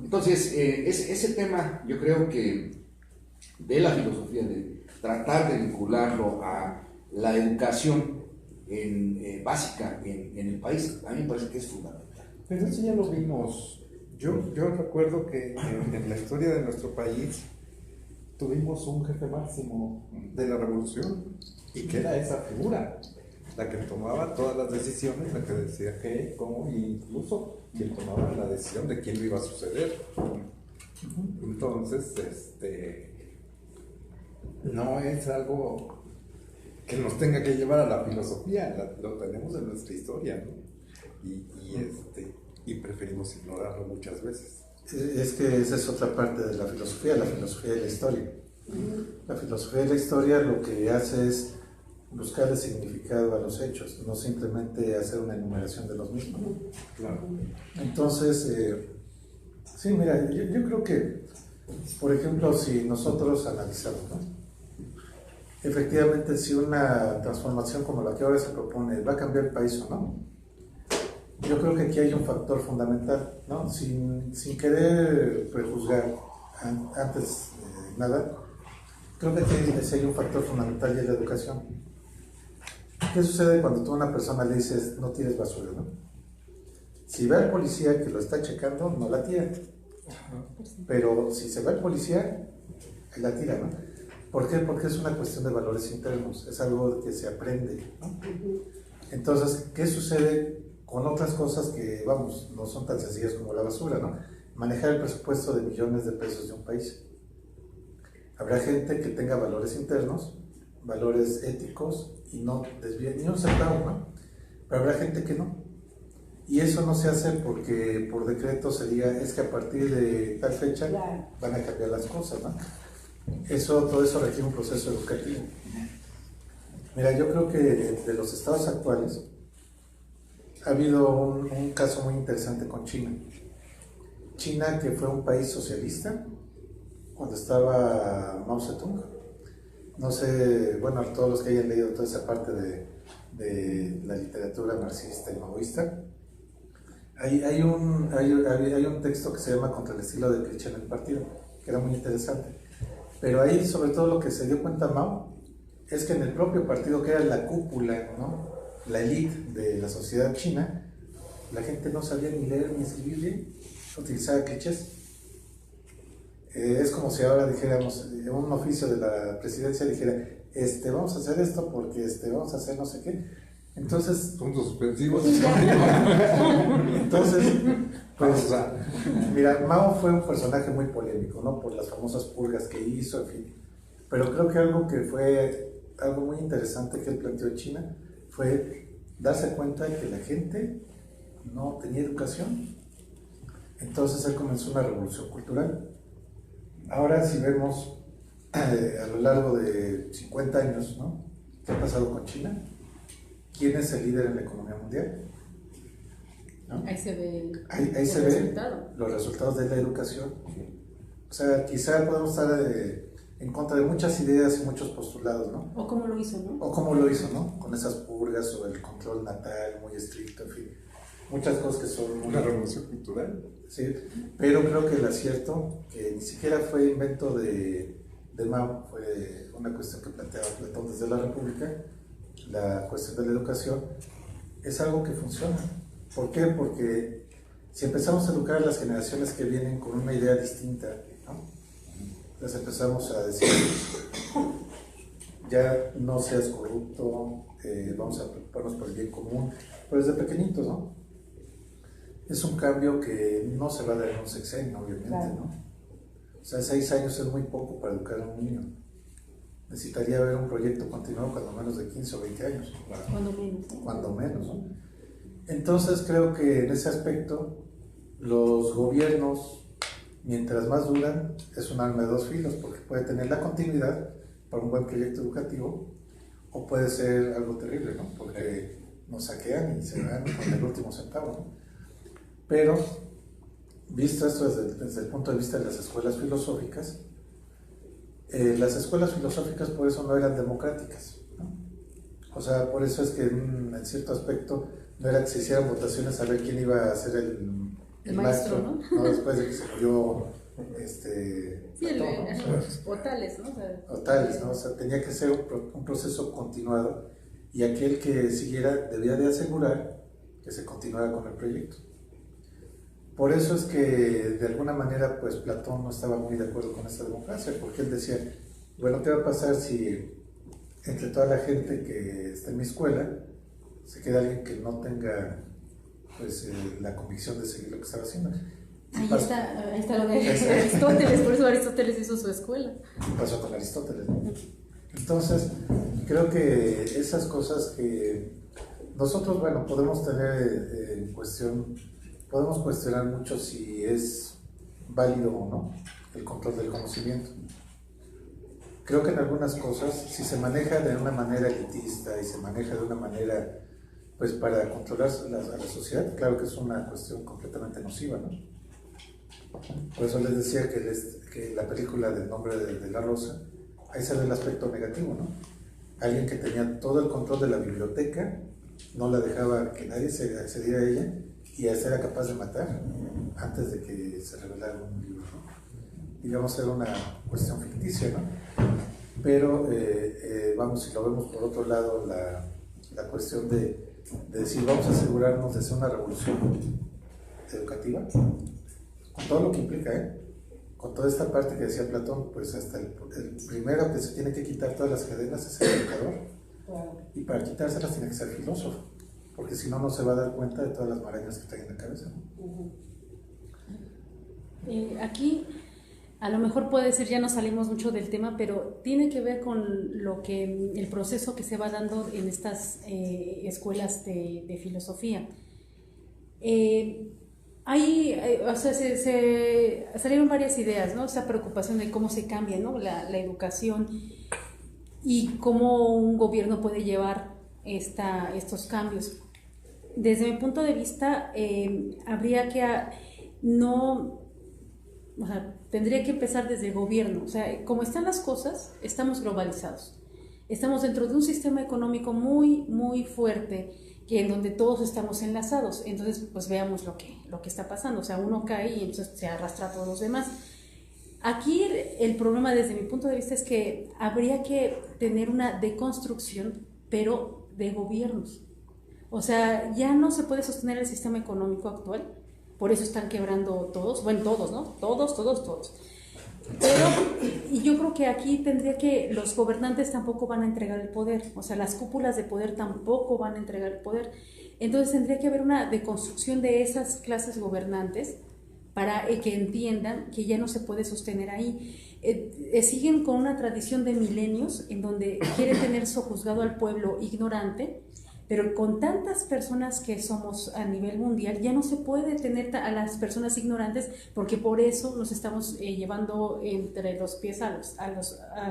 E: Entonces, ese tema yo creo que de la filosofía, de tratar de vincularlo a la educación básica en el país, a mí me parece que es fundamental.
D: Pero eso ya lo vimos. Yo recuerdo que en la historia de nuestro país tuvimos un jefe máximo de la revolución y que era esa figura, la que tomaba todas las decisiones, la que decía qué, cómo, e incluso quien tomaba la decisión de quién lo iba a suceder. Entonces, no es algo que nos tenga que llevar a la filosofía, lo tenemos en nuestra historia, ¿no? Y preferimos ignorarlo muchas veces.
B: Es que esa es otra parte de la filosofía de la historia. La filosofía de la historia lo que hace es buscarle significado a los hechos, no simplemente hacer una enumeración de los mismos.
D: Claro.
B: Entonces, sí, mira, yo creo que, por ejemplo, si nosotros analizamos, ¿no? Efectivamente, si una transformación como la que ahora se propone va a cambiar el país o no, yo creo que aquí hay un factor fundamental, ¿no? Sin querer prejuzgar antes de nada, creo que aquí hay un factor fundamental y es la educación. ¿Qué sucede cuando tú a una persona le dices no tires basura, ¿no? Si ve al policía que lo está checando, no la tira. Pero si se ve al policía, él la tira, ¿no? ¿Por qué? Porque es una cuestión de valores internos, es algo que se aprende, ¿no? Entonces, ¿qué sucede con otras cosas que, vamos, no son tan sencillas como la basura, ¿no? Manejar el presupuesto de millones de pesos de un país. Habrá gente que tenga valores internos, valores éticos y no desvíe ni un centavo, ¿no? Pero habrá gente que no. Y eso no se hace porque por decreto se diga, es que a partir de tal fecha van a cambiar las cosas, ¿no? Todo eso requiere un proceso educativo. Mira, yo creo que de los estados actuales ha habido un caso muy interesante con China. China, que fue un país socialista cuando estaba Mao Zedong. No sé, bueno, todos los que hayan leído toda esa parte de la literatura marxista y maoísta, hay un texto que se llama Contra el estilo de Cristian en el partido, que era muy interesante. Pero ahí, sobre todo, lo que se dio cuenta Mao es que en el propio partido, que era la cúpula, ¿no? La élite de la sociedad china, la gente no sabía ni leer ni escribir bien, utilizaba clichés. Es como si ahora dijéramos, un oficio de la presidencia dijera, vamos a hacer esto porque vamos a hacer no sé qué. Entonces,
D: puntos suspensivos.
B: Entonces, pues, mira, Mao fue un personaje muy polémico, ¿no? Por las famosas purgas que hizo, en fin. Pero creo que algo que fue algo muy interesante que él planteó en China fue darse cuenta de que la gente no tenía educación. Entonces él comenzó una revolución cultural. Ahora, si vemos a lo largo de 50 años, ¿no? ¿Qué ha pasado con China? ¿Quién es el líder en la economía mundial? ¿No?
A: Ahí se ve,
B: ahí se ve los resultados de la educación. O sea, quizá podemos estar en contra de muchas ideas y muchos postulados, ¿no?
A: O cómo lo hizo, ¿no?
B: O cómo lo hizo, ¿no? Con esas purgas o el control natal muy estricto, en fin. Muchas cosas que son muy...
D: Una revolución cultural.
B: Sí, pero creo que el acierto, que ni siquiera fue invento de Mao, fue una cuestión que planteaba Platón desde la República, la cuestión de la educación, es algo que funciona. ¿Por qué? Porque si empezamos a educar a las generaciones que vienen con una idea distinta, ¿no? Les empezamos a decir, ya no seas corrupto, vamos a preocuparnos por el bien común, pero desde pequeñitos, ¿no? Es un cambio que no se va a dar en un sexenio, obviamente,
F: Claro.
B: ¿no? O sea, 6 años es muy poco para educar a un niño. Necesitaría haber un proyecto continuado cuando menos de 15 o 20 años.
A: Cuando menos. ¿no?
B: Cuando menos, ¿no? Entonces creo que en ese aspecto los gobiernos, mientras más duran, es un arma de dos filos, porque puede tener la continuidad para un buen proyecto educativo o puede ser algo terrible, ¿no? Porque nos saquean y se van con el último centavo, ¿no? Pero, visto esto desde el punto de vista de las escuelas filosóficas por eso no eran democráticas, ¿no? O sea, por eso es que en cierto aspecto no era que se hicieran votaciones a ver quién iba a ser el
A: maestro,
B: ¿no? Después de que se murió
A: Sí,
B: Platón, ¿no?
A: o tales, ¿no?
B: O tales, ¿no? O sea, tenía que ser un proceso continuado y aquel que siguiera debía de asegurar que se continuara con el proyecto. Por eso es que de alguna manera pues Platón no estaba muy de acuerdo con esta democracia, porque él decía, bueno, ¿qué va a pasar si entre toda la gente que está en mi escuela se queda alguien que no tenga pues la convicción de seguir lo que estaba haciendo?
A: Ahí está lo de Aristóteles, por eso Aristóteles hizo su escuela.
B: Pasó con Aristóteles, ¿no? Entonces, creo que esas cosas que nosotros, bueno, podemos tener en cuestión, podemos cuestionar mucho si es válido o no el control del conocimiento. Creo que en algunas cosas, si se maneja de una manera elitista y se maneja de una manera, pues para controlar a la sociedad, claro que es una cuestión completamente nociva, ¿no? Por eso les decía que la película del Nombre de la Rosa, ahí se ve el aspecto negativo, ¿no? Alguien que tenía todo el control de la biblioteca, no la dejaba que nadie se accediera a ella y hasta era capaz de matar antes de que se revelara un libro, ¿no? Digamos, era una cuestión ficticia, ¿no? Pero, vamos, si lo vemos por otro lado, la cuestión de decir, vamos a asegurarnos de hacer una revolución educativa, con todo lo que implica, con toda esta parte que decía Platón, pues hasta el primero que se tiene que quitar todas las cadenas es el educador.
F: Claro.
B: Y para quitárselas tiene que ser filósofo, porque si no, no se va a dar cuenta de todas las marañas que trae en la cabeza, ¿no?
A: Aquí a lo mejor puede ser, ya no salimos mucho del tema, pero tiene que ver con lo que el proceso que se va dando en estas escuelas de filosofía. O sea, se salieron varias ideas, ¿no? Esa preocupación de cómo se cambia, ¿no? la educación y cómo un gobierno puede llevar estos cambios. Desde mi punto de vista, habría que o sea, tendría que empezar desde el gobierno. O sea, como están las cosas, estamos globalizados. Estamos dentro de un sistema económico muy, muy fuerte, en donde todos estamos enlazados. Entonces, pues veamos lo que está pasando. O sea, uno cae y entonces se arrastra a todos los demás. Aquí el problema desde mi punto de vista es que habría que tener una deconstrucción, pero de gobiernos. O sea, ya no se puede sostener el sistema económico actual, por eso están quebrando todos, bueno, todos, ¿no? Todos. Pero, y yo creo que aquí tendría que, los gobernantes tampoco van a entregar el poder, o sea, las cúpulas de poder tampoco van a entregar el poder. Entonces tendría que haber una deconstrucción de esas clases gobernantes para que entiendan que ya no se puede sostener ahí. Siguen con una tradición de milenios en donde quiere tener sojuzgado al pueblo ignorante, pero con tantas personas que somos a nivel mundial, ya no se puede tener a las personas ignorantes, porque por eso nos estamos llevando entre los pies a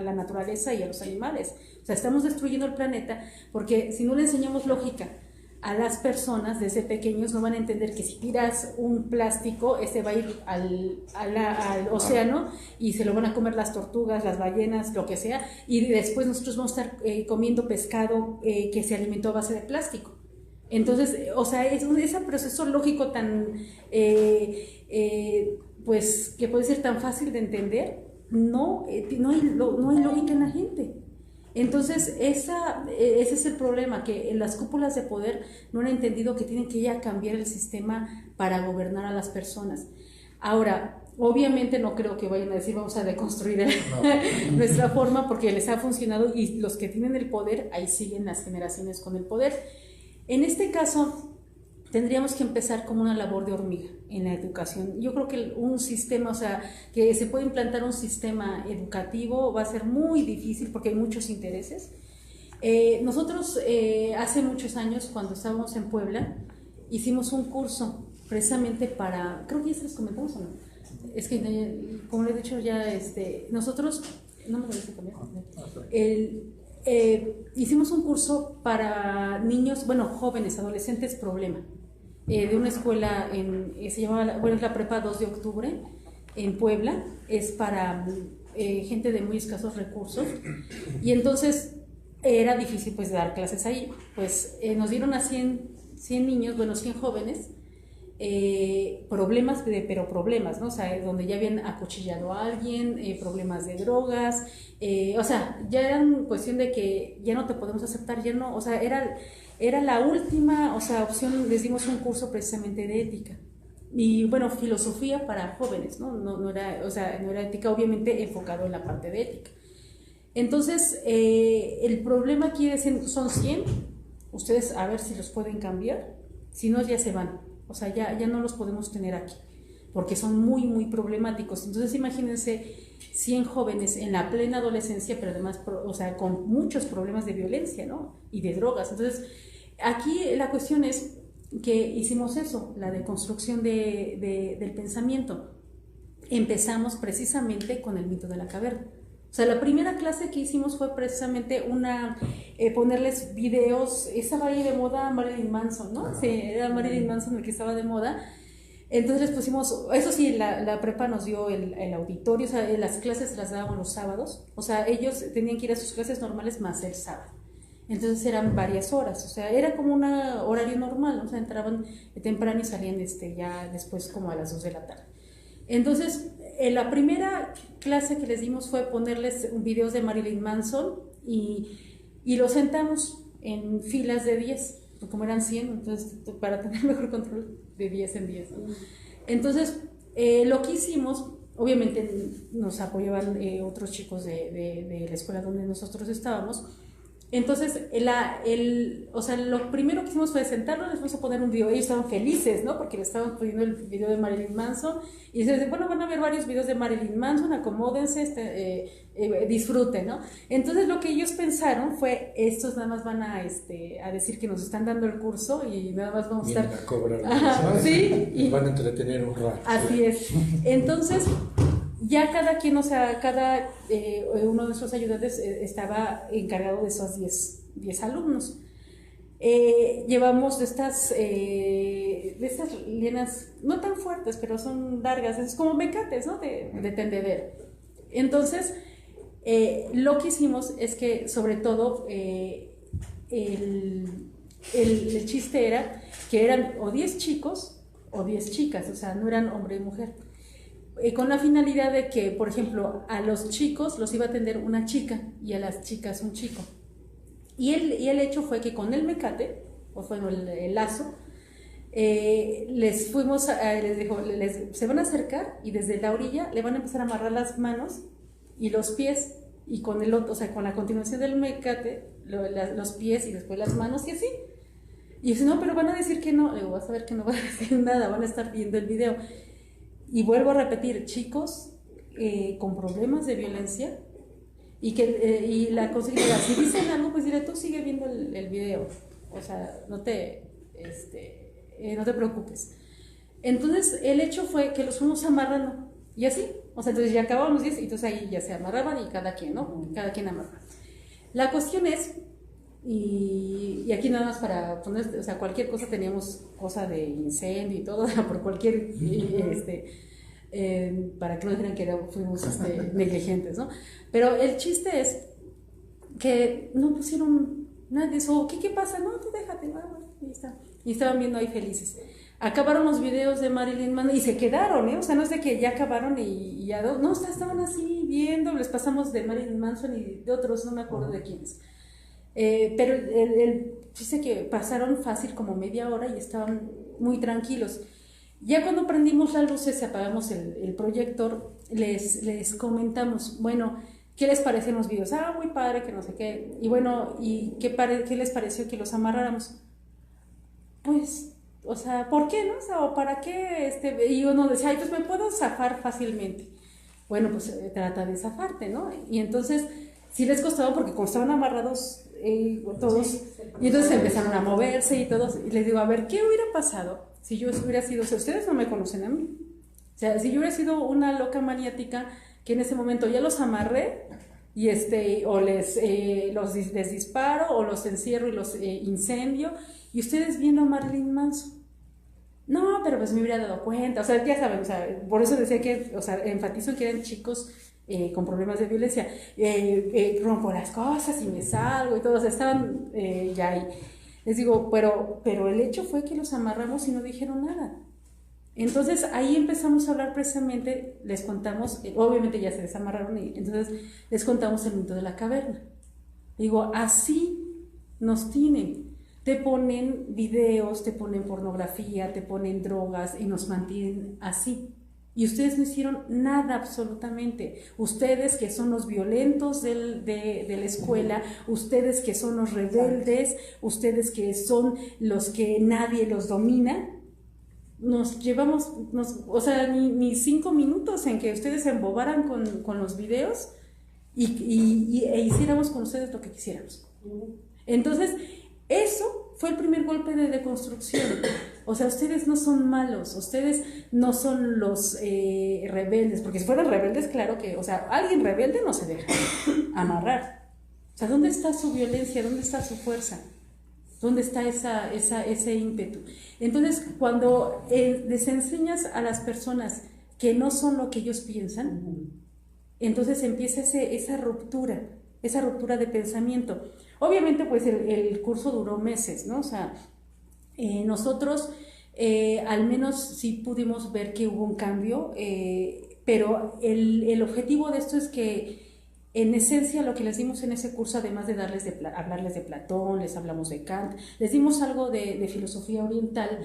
A: la naturaleza y a los animales. O sea, estamos destruyendo el planeta, porque si no le enseñamos lógica a las personas desde pequeños, no van a entender que si tiras un plástico, ese va a ir al océano y se lo van a comer las tortugas, las ballenas, lo que sea, y después nosotros vamos a estar comiendo pescado que se alimentó a base de plástico. Entonces, o sea, ese proceso lógico tan, pues, que puede ser tan fácil de entender, no hay lógica en la gente. Entonces, ese es el problema, que en las cúpulas de poder no han entendido que tienen que ya cambiar el sistema para gobernar a las personas. Ahora, Obviamente no creo que vayan a decir vamos a deconstruir nuestra forma, porque les ha funcionado y los que tienen el poder, ahí siguen las generaciones con el poder. En este caso, tendríamos que empezar como una labor de hormiga en la educación. Yo creo que un sistema, o sea, que se puede implantar un sistema educativo va a ser muy difícil porque hay muchos intereses. Nosotros hace muchos años, cuando estábamos en Puebla, hicimos un curso precisamente para, creo que ya se los comentamos o no. Es que, como le he dicho ya, nosotros, no me lo dice cambiar, hicimos un curso para niños, bueno, jóvenes, adolescentes, problema, de una escuela, se llamaba, bueno, es la Prepa 2 de Octubre, en Puebla, es para gente de muy escasos recursos, y entonces era difícil pues dar clases ahí, pues nos dieron a 100 niños, bueno, 100 jóvenes, problemas, pero problemas, ¿no? O sea, donde ya habían acuchillado a alguien, problemas de drogas, o sea, ya eran cuestión de que ya no te podemos aceptar, ya no, o sea, era la última, o sea, opción. Les dimos un curso precisamente de ética y, bueno, filosofía para jóvenes, ¿no? No era, o sea, no era ética, obviamente enfocado en la parte de ética. Entonces, el problema aquí son 100, ustedes a ver si los pueden cambiar, si no ya se van. O sea, ya no los podemos tener aquí, porque son muy, muy problemáticos. Entonces, imagínense 100 jóvenes en la plena adolescencia, pero además, o sea, con muchos problemas de violencia, ¿no? Y de drogas. Entonces, aquí la cuestión es que hicimos eso, la deconstrucción del pensamiento. Empezamos precisamente con el mito de la caverna. O sea, la primera clase que hicimos fue precisamente ponerles videos. Estaba ahí de moda Marilyn Manson, ¿no? Sí, era Marilyn Manson el que estaba de moda. Entonces les pusimos, eso sí, la prepa nos dio el auditorio, o sea, las clases las dábamos los sábados. O sea, ellos tenían que ir a sus clases normales más el sábado. Entonces eran varias horas, o sea, era como un horario normal, o sea, entraban temprano y salían ya después como a las 2 de la tarde. Entonces, la primera clase que les dimos fue ponerles videos de Marilyn Manson y los sentamos en filas de 10, como eran 100, entonces para tener mejor control de 10 en 10. ¿No? Entonces, lo que hicimos, obviamente nos apoyaban otros chicos de la escuela donde nosotros estábamos. Entonces, o sea, lo primero que hicimos fue sentarnos, les fuimos a poner un video. Ellos estaban felices, ¿no? Porque les estaban poniendo el video de Marilyn Manson. Y dicen, bueno, van a ver varios videos de Marilyn Manson, acomódense, disfruten, ¿no? Entonces, lo que ellos pensaron fue, estos nada más van a decir que nos están dando el curso y nada más vamos a estar...
G: Vienen a cobrar.
A: Ajá, sí.
G: Y van a entretener un rato.
A: Así es. Entonces... ya cada quien, o sea, uno de nuestros ayudantes estaba encargado de esos 10 alumnos. Llevamos de estas lianas, no tan fuertes, pero son largas, es como mecates, ¿no? De tendedero. Entonces, lo que hicimos es que, sobre todo, el chiste era que eran o 10 chicos o 10 chicas, o sea, no eran hombre y mujer. Con la finalidad de que, por ejemplo, a los chicos los iba a atender una chica y a las chicas un chico. Y el hecho fue que con el mecate, o bueno, el lazo, les fuimos, les dijo, se van a acercar y desde la orilla le van a empezar a amarrar las manos y los pies, y con el otro, o sea, con la continuación del mecate, los pies y después las manos y así. Y dice, no, pero van a decir que no. Le digo, vas a ver que no van a decir nada, van a estar viendo el video. Y vuelvo a repetir, chicos con problemas de violencia y la consejería, si dicen algo, pues dile, tú sigue viendo el video, o sea, no te preocupes. Entonces, el hecho fue que los fuimos amarrando, y así, o sea, entonces ya acabamos 10, y entonces ahí ya se amarraban y cada quien, ¿no? Cada quien amarra. La cuestión es, y aquí nada más para poner, o sea, cualquier cosa, teníamos cosa de incendio y todo, por cualquier, para que no dijeran que fuimos negligentes, ¿no? Pero el chiste es que no pusieron nada de eso. ¿Qué pasa? No, tú déjate, y está. Y estaban viendo ahí felices. Acabaron los videos de Marilyn Manson y se quedaron, ¿eh? O sea, no es de que ya acabaron y ya no, estaban así viendo, les pasamos de Marilyn Manson y de otros, no me acuerdo de quiénes. Pero el chiste que pasaron fácil como media hora y estaban muy tranquilos. Ya cuando prendimos las luces y apagamos el proyector, les comentamos, bueno, ¿qué les parecen los videos? Ah, muy padre, que no sé qué. Y bueno, ¿y qué les pareció que los amarráramos? Pues, o sea, ¿por qué, no? O sea, ¿o para qué? Y uno decía, ay, pues me puedo zafar fácilmente. Bueno, pues trata de zafarte, ¿no? Y entonces, sí les costaba porque como estaban amarrados todos, y entonces empezaron a moverse y todos, y les digo, a ver, ¿qué hubiera pasado si yo hubiera sido, o sea, ustedes no me conocen a mí? O sea, si yo hubiera sido una loca maniática que en ese momento ya los amarré, y o les disparo, o los encierro y los incendio, y ustedes viendo a Marilyn Manson. No, pero pues me hubiera dado cuenta, o sea, ya saben, o sea, por eso decía que, o sea, enfatizo en que eran chicos con problemas de violencia, rompo las cosas y me salgo y todo, o sea, estaban ya ahí. Les digo, pero el hecho fue que los amarramos y no dijeron nada. Entonces ahí empezamos a hablar precisamente, les contamos, obviamente ya se desamarraron, y entonces les contamos el mito de la caverna. Digo, así nos tienen. Te ponen videos, te ponen pornografía, te ponen drogas y nos mantienen así. Y ustedes no hicieron nada absolutamente. Ustedes que son los violentos de la escuela, ustedes que son los rebeldes, ustedes que son los que nadie los domina, nos llevamos, o sea, ni 5 minutos en que ustedes se embobaran con los videos e hiciéramos con ustedes lo que quisiéramos. Entonces, eso fue el primer golpe de deconstrucción. O sea, ustedes no son malos, ustedes no son los rebeldes, porque si fueran rebeldes, claro que, o sea, alguien rebelde no se deja amarrar. O sea, ¿dónde está su violencia? ¿Dónde está su fuerza? ¿Dónde está ese ímpetu? Entonces, cuando les enseñas a las personas que no son lo que ellos piensan, entonces empieza esa ruptura de pensamiento. Obviamente, pues el curso duró meses, ¿no? O sea, nosotros al menos sí pudimos ver que hubo un cambio, pero el objetivo de esto es que en esencia lo que les dimos en ese curso, además de hablarles de Platón, les hablamos de Kant, les dimos algo de filosofía oriental,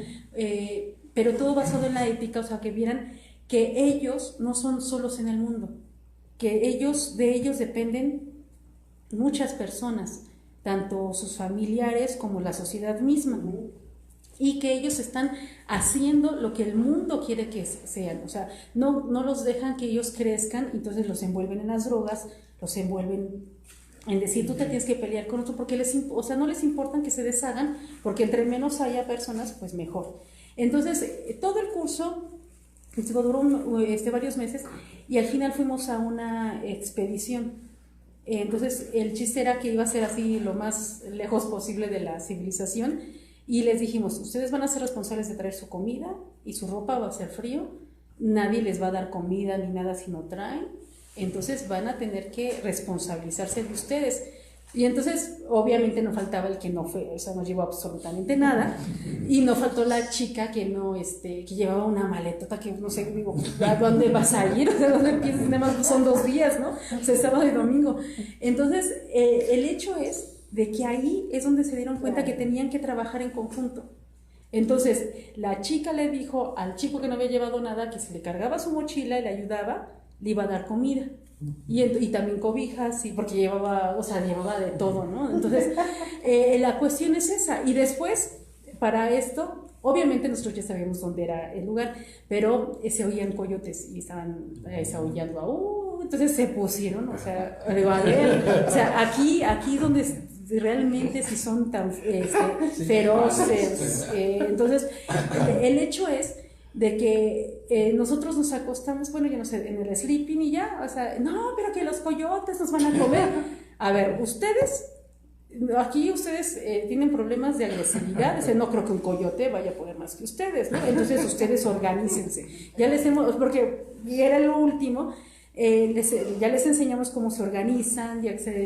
A: pero todo basado en la ética, o sea, que vieran que ellos no son solos en el mundo, que de ellos dependen muchas personas, tanto sus familiares como la sociedad misma, y que ellos están haciendo lo que el mundo quiere que sean. O sea, no los dejan que ellos crezcan, entonces los envuelven en las drogas, los envuelven en decir, tú te tienes que pelear con otro, porque o sea, no les importa que se deshagan, porque entre menos haya personas, pues mejor. Entonces, todo el curso duró varios meses, y al final fuimos a una expedición. Entonces, el chiste era que iba a ser así lo más lejos posible de la civilización, y les dijimos, ustedes van a ser responsables de traer su comida y su ropa, va a ser frío, nadie les va a dar comida ni nada si no traen, entonces van a tener que responsabilizarse de ustedes. Y entonces, obviamente no faltaba el que no fue, o sea, no llevó absolutamente nada, y no faltó la chica que no, que llevaba una maletota que no sé, digo, ¿a dónde vas a ir? O sea, ¿dónde piensas? Nada más son 2 días, ¿no? O sea, sábado y domingo. Entonces, el hecho es de que ahí es donde se dieron cuenta que tenían que trabajar en conjunto. Entonces, la chica le dijo al chico que no había llevado nada que si le cargaba su mochila y le ayudaba, le iba a dar comida. Y también cobijas, y porque llevaba de todo, ¿no? Entonces, la cuestión es esa. Y después, para esto, obviamente nosotros ya sabíamos dónde era el lugar, pero se oían coyotes y estaban aullando, entonces se pusieron, o sea, a ver, o sea, aquí donde realmente si son tan feroces, entonces, el hecho es de que nosotros nos acostamos, bueno, yo no sé, en el sleeping y ya, o sea, no, pero que los coyotes nos van a comer. A ver, ustedes tienen problemas de agresividad, o sea, no creo que un coyote vaya a poder más que ustedes, ¿no? Entonces ustedes organícense. Ya porque era lo último, ya les enseñamos cómo se organizan,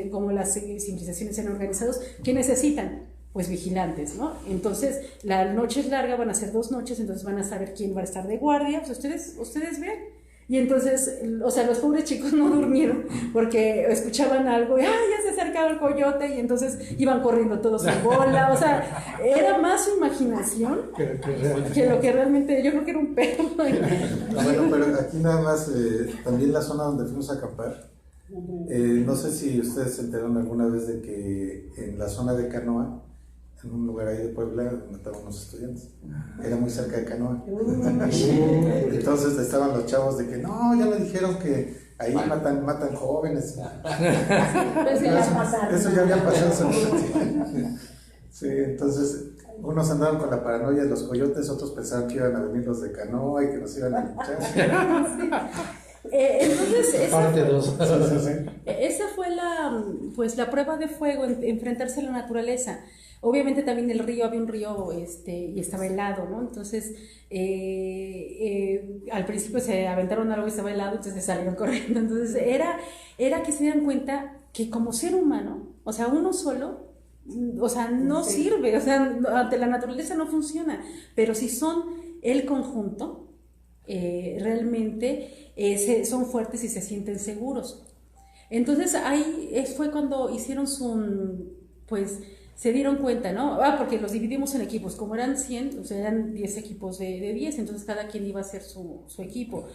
A: cómo las civilizaciones se han organizado, ¿qué necesitan? Pues vigilantes, ¿no? Entonces, la noche es larga, van a ser 2 noches, entonces van a saber quién va a estar de guardia, pues ustedes vean. Y entonces, o sea, los pobres chicos no durmieron porque escuchaban algo y ¡ah, ya se acercaba el coyote! Y entonces iban corriendo todos en bola. O sea, era más su imaginación que lo que realmente, yo creo que era un perro.
B: Bueno, pero aquí nada más, también la zona donde fuimos a acampar, no sé si ustedes se enteraron alguna vez de que en la zona de Canoa, en un lugar ahí de Puebla, mataron unos estudiantes. Era muy cerca de Canoa. Entonces estaban los chavos de que no, ya me dijeron que ahí matan jóvenes. Eso ya había pasado hace mucho tiempo. Sí, entonces unos andaban con la paranoia de los coyotes, otros pensaban que iban a venir los de Canoa y que nos iban a linchar.
A: Entonces,
C: Parte 2.
A: esa fue la prueba de fuego, enfrentarse a la naturaleza. Obviamente también el río, había un río y estaba helado, ¿no? Entonces, al principio se aventaron algo y estaba helado, entonces salieron corriendo. Entonces, era que se dieran cuenta que como ser humano, o sea, uno solo, o sea, no sirve, o sea, ante la naturaleza no funciona, pero si son el conjunto, realmente son fuertes y se sienten seguros. Entonces, ahí fue cuando hicieron pues, se dieron cuenta, ¿no? Porque los dividimos en equipos, como eran 100, o sea, eran 10 equipos de 10, entonces cada quien iba a hacer su equipo.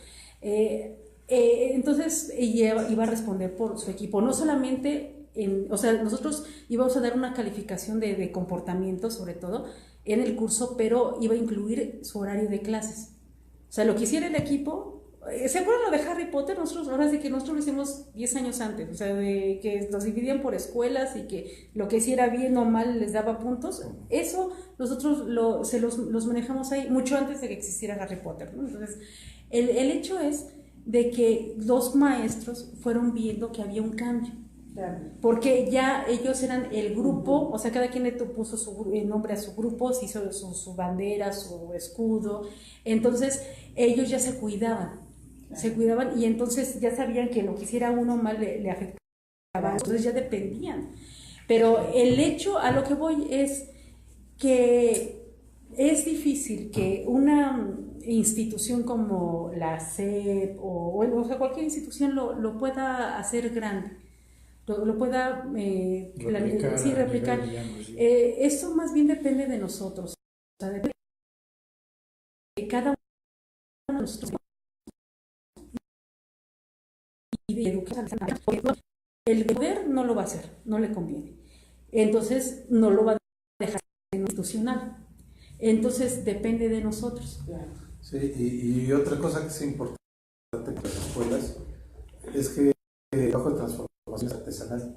A: Entonces ella iba a responder por su equipo, no solamente, o sea, nosotros íbamos a dar una calificación de comportamiento, sobre todo, en el curso, pero iba a incluir su horario de clases. O sea, lo que hiciera el equipo. ¿Se acuerdan lo de Harry Potter? Ahora sí que nosotros lo hicimos 10 años antes, o sea, de que los dividían por escuelas y que lo que hiciera bien o mal les daba puntos. Eso nosotros los manejamos ahí mucho antes de que existiera Harry Potter, ¿no? Entonces, el hecho es de que los maestros fueron viendo que había un cambio. Porque ya ellos eran el grupo, o sea, cada quien le puso su nombre a su grupo, se hizo su bandera, su escudo. Entonces, ellos ya se cuidaban y entonces ya sabían que lo que hiciera uno mal le afectaba, entonces ya dependían. Pero el hecho a lo que voy es que es difícil que una institución como la SEP o sea, cualquier institución lo pueda hacer grande, lo pueda replicar. Eso más bien depende de nosotros, o sea, depende de cada uno de nosotros. Y de educar. El poder no lo va a hacer, no le conviene. Entonces no lo va a dejar institucional. Entonces depende de nosotros.
B: Sí, y otra cosa que es importante para las escuelas es que el trabajo de transformación es artesanal.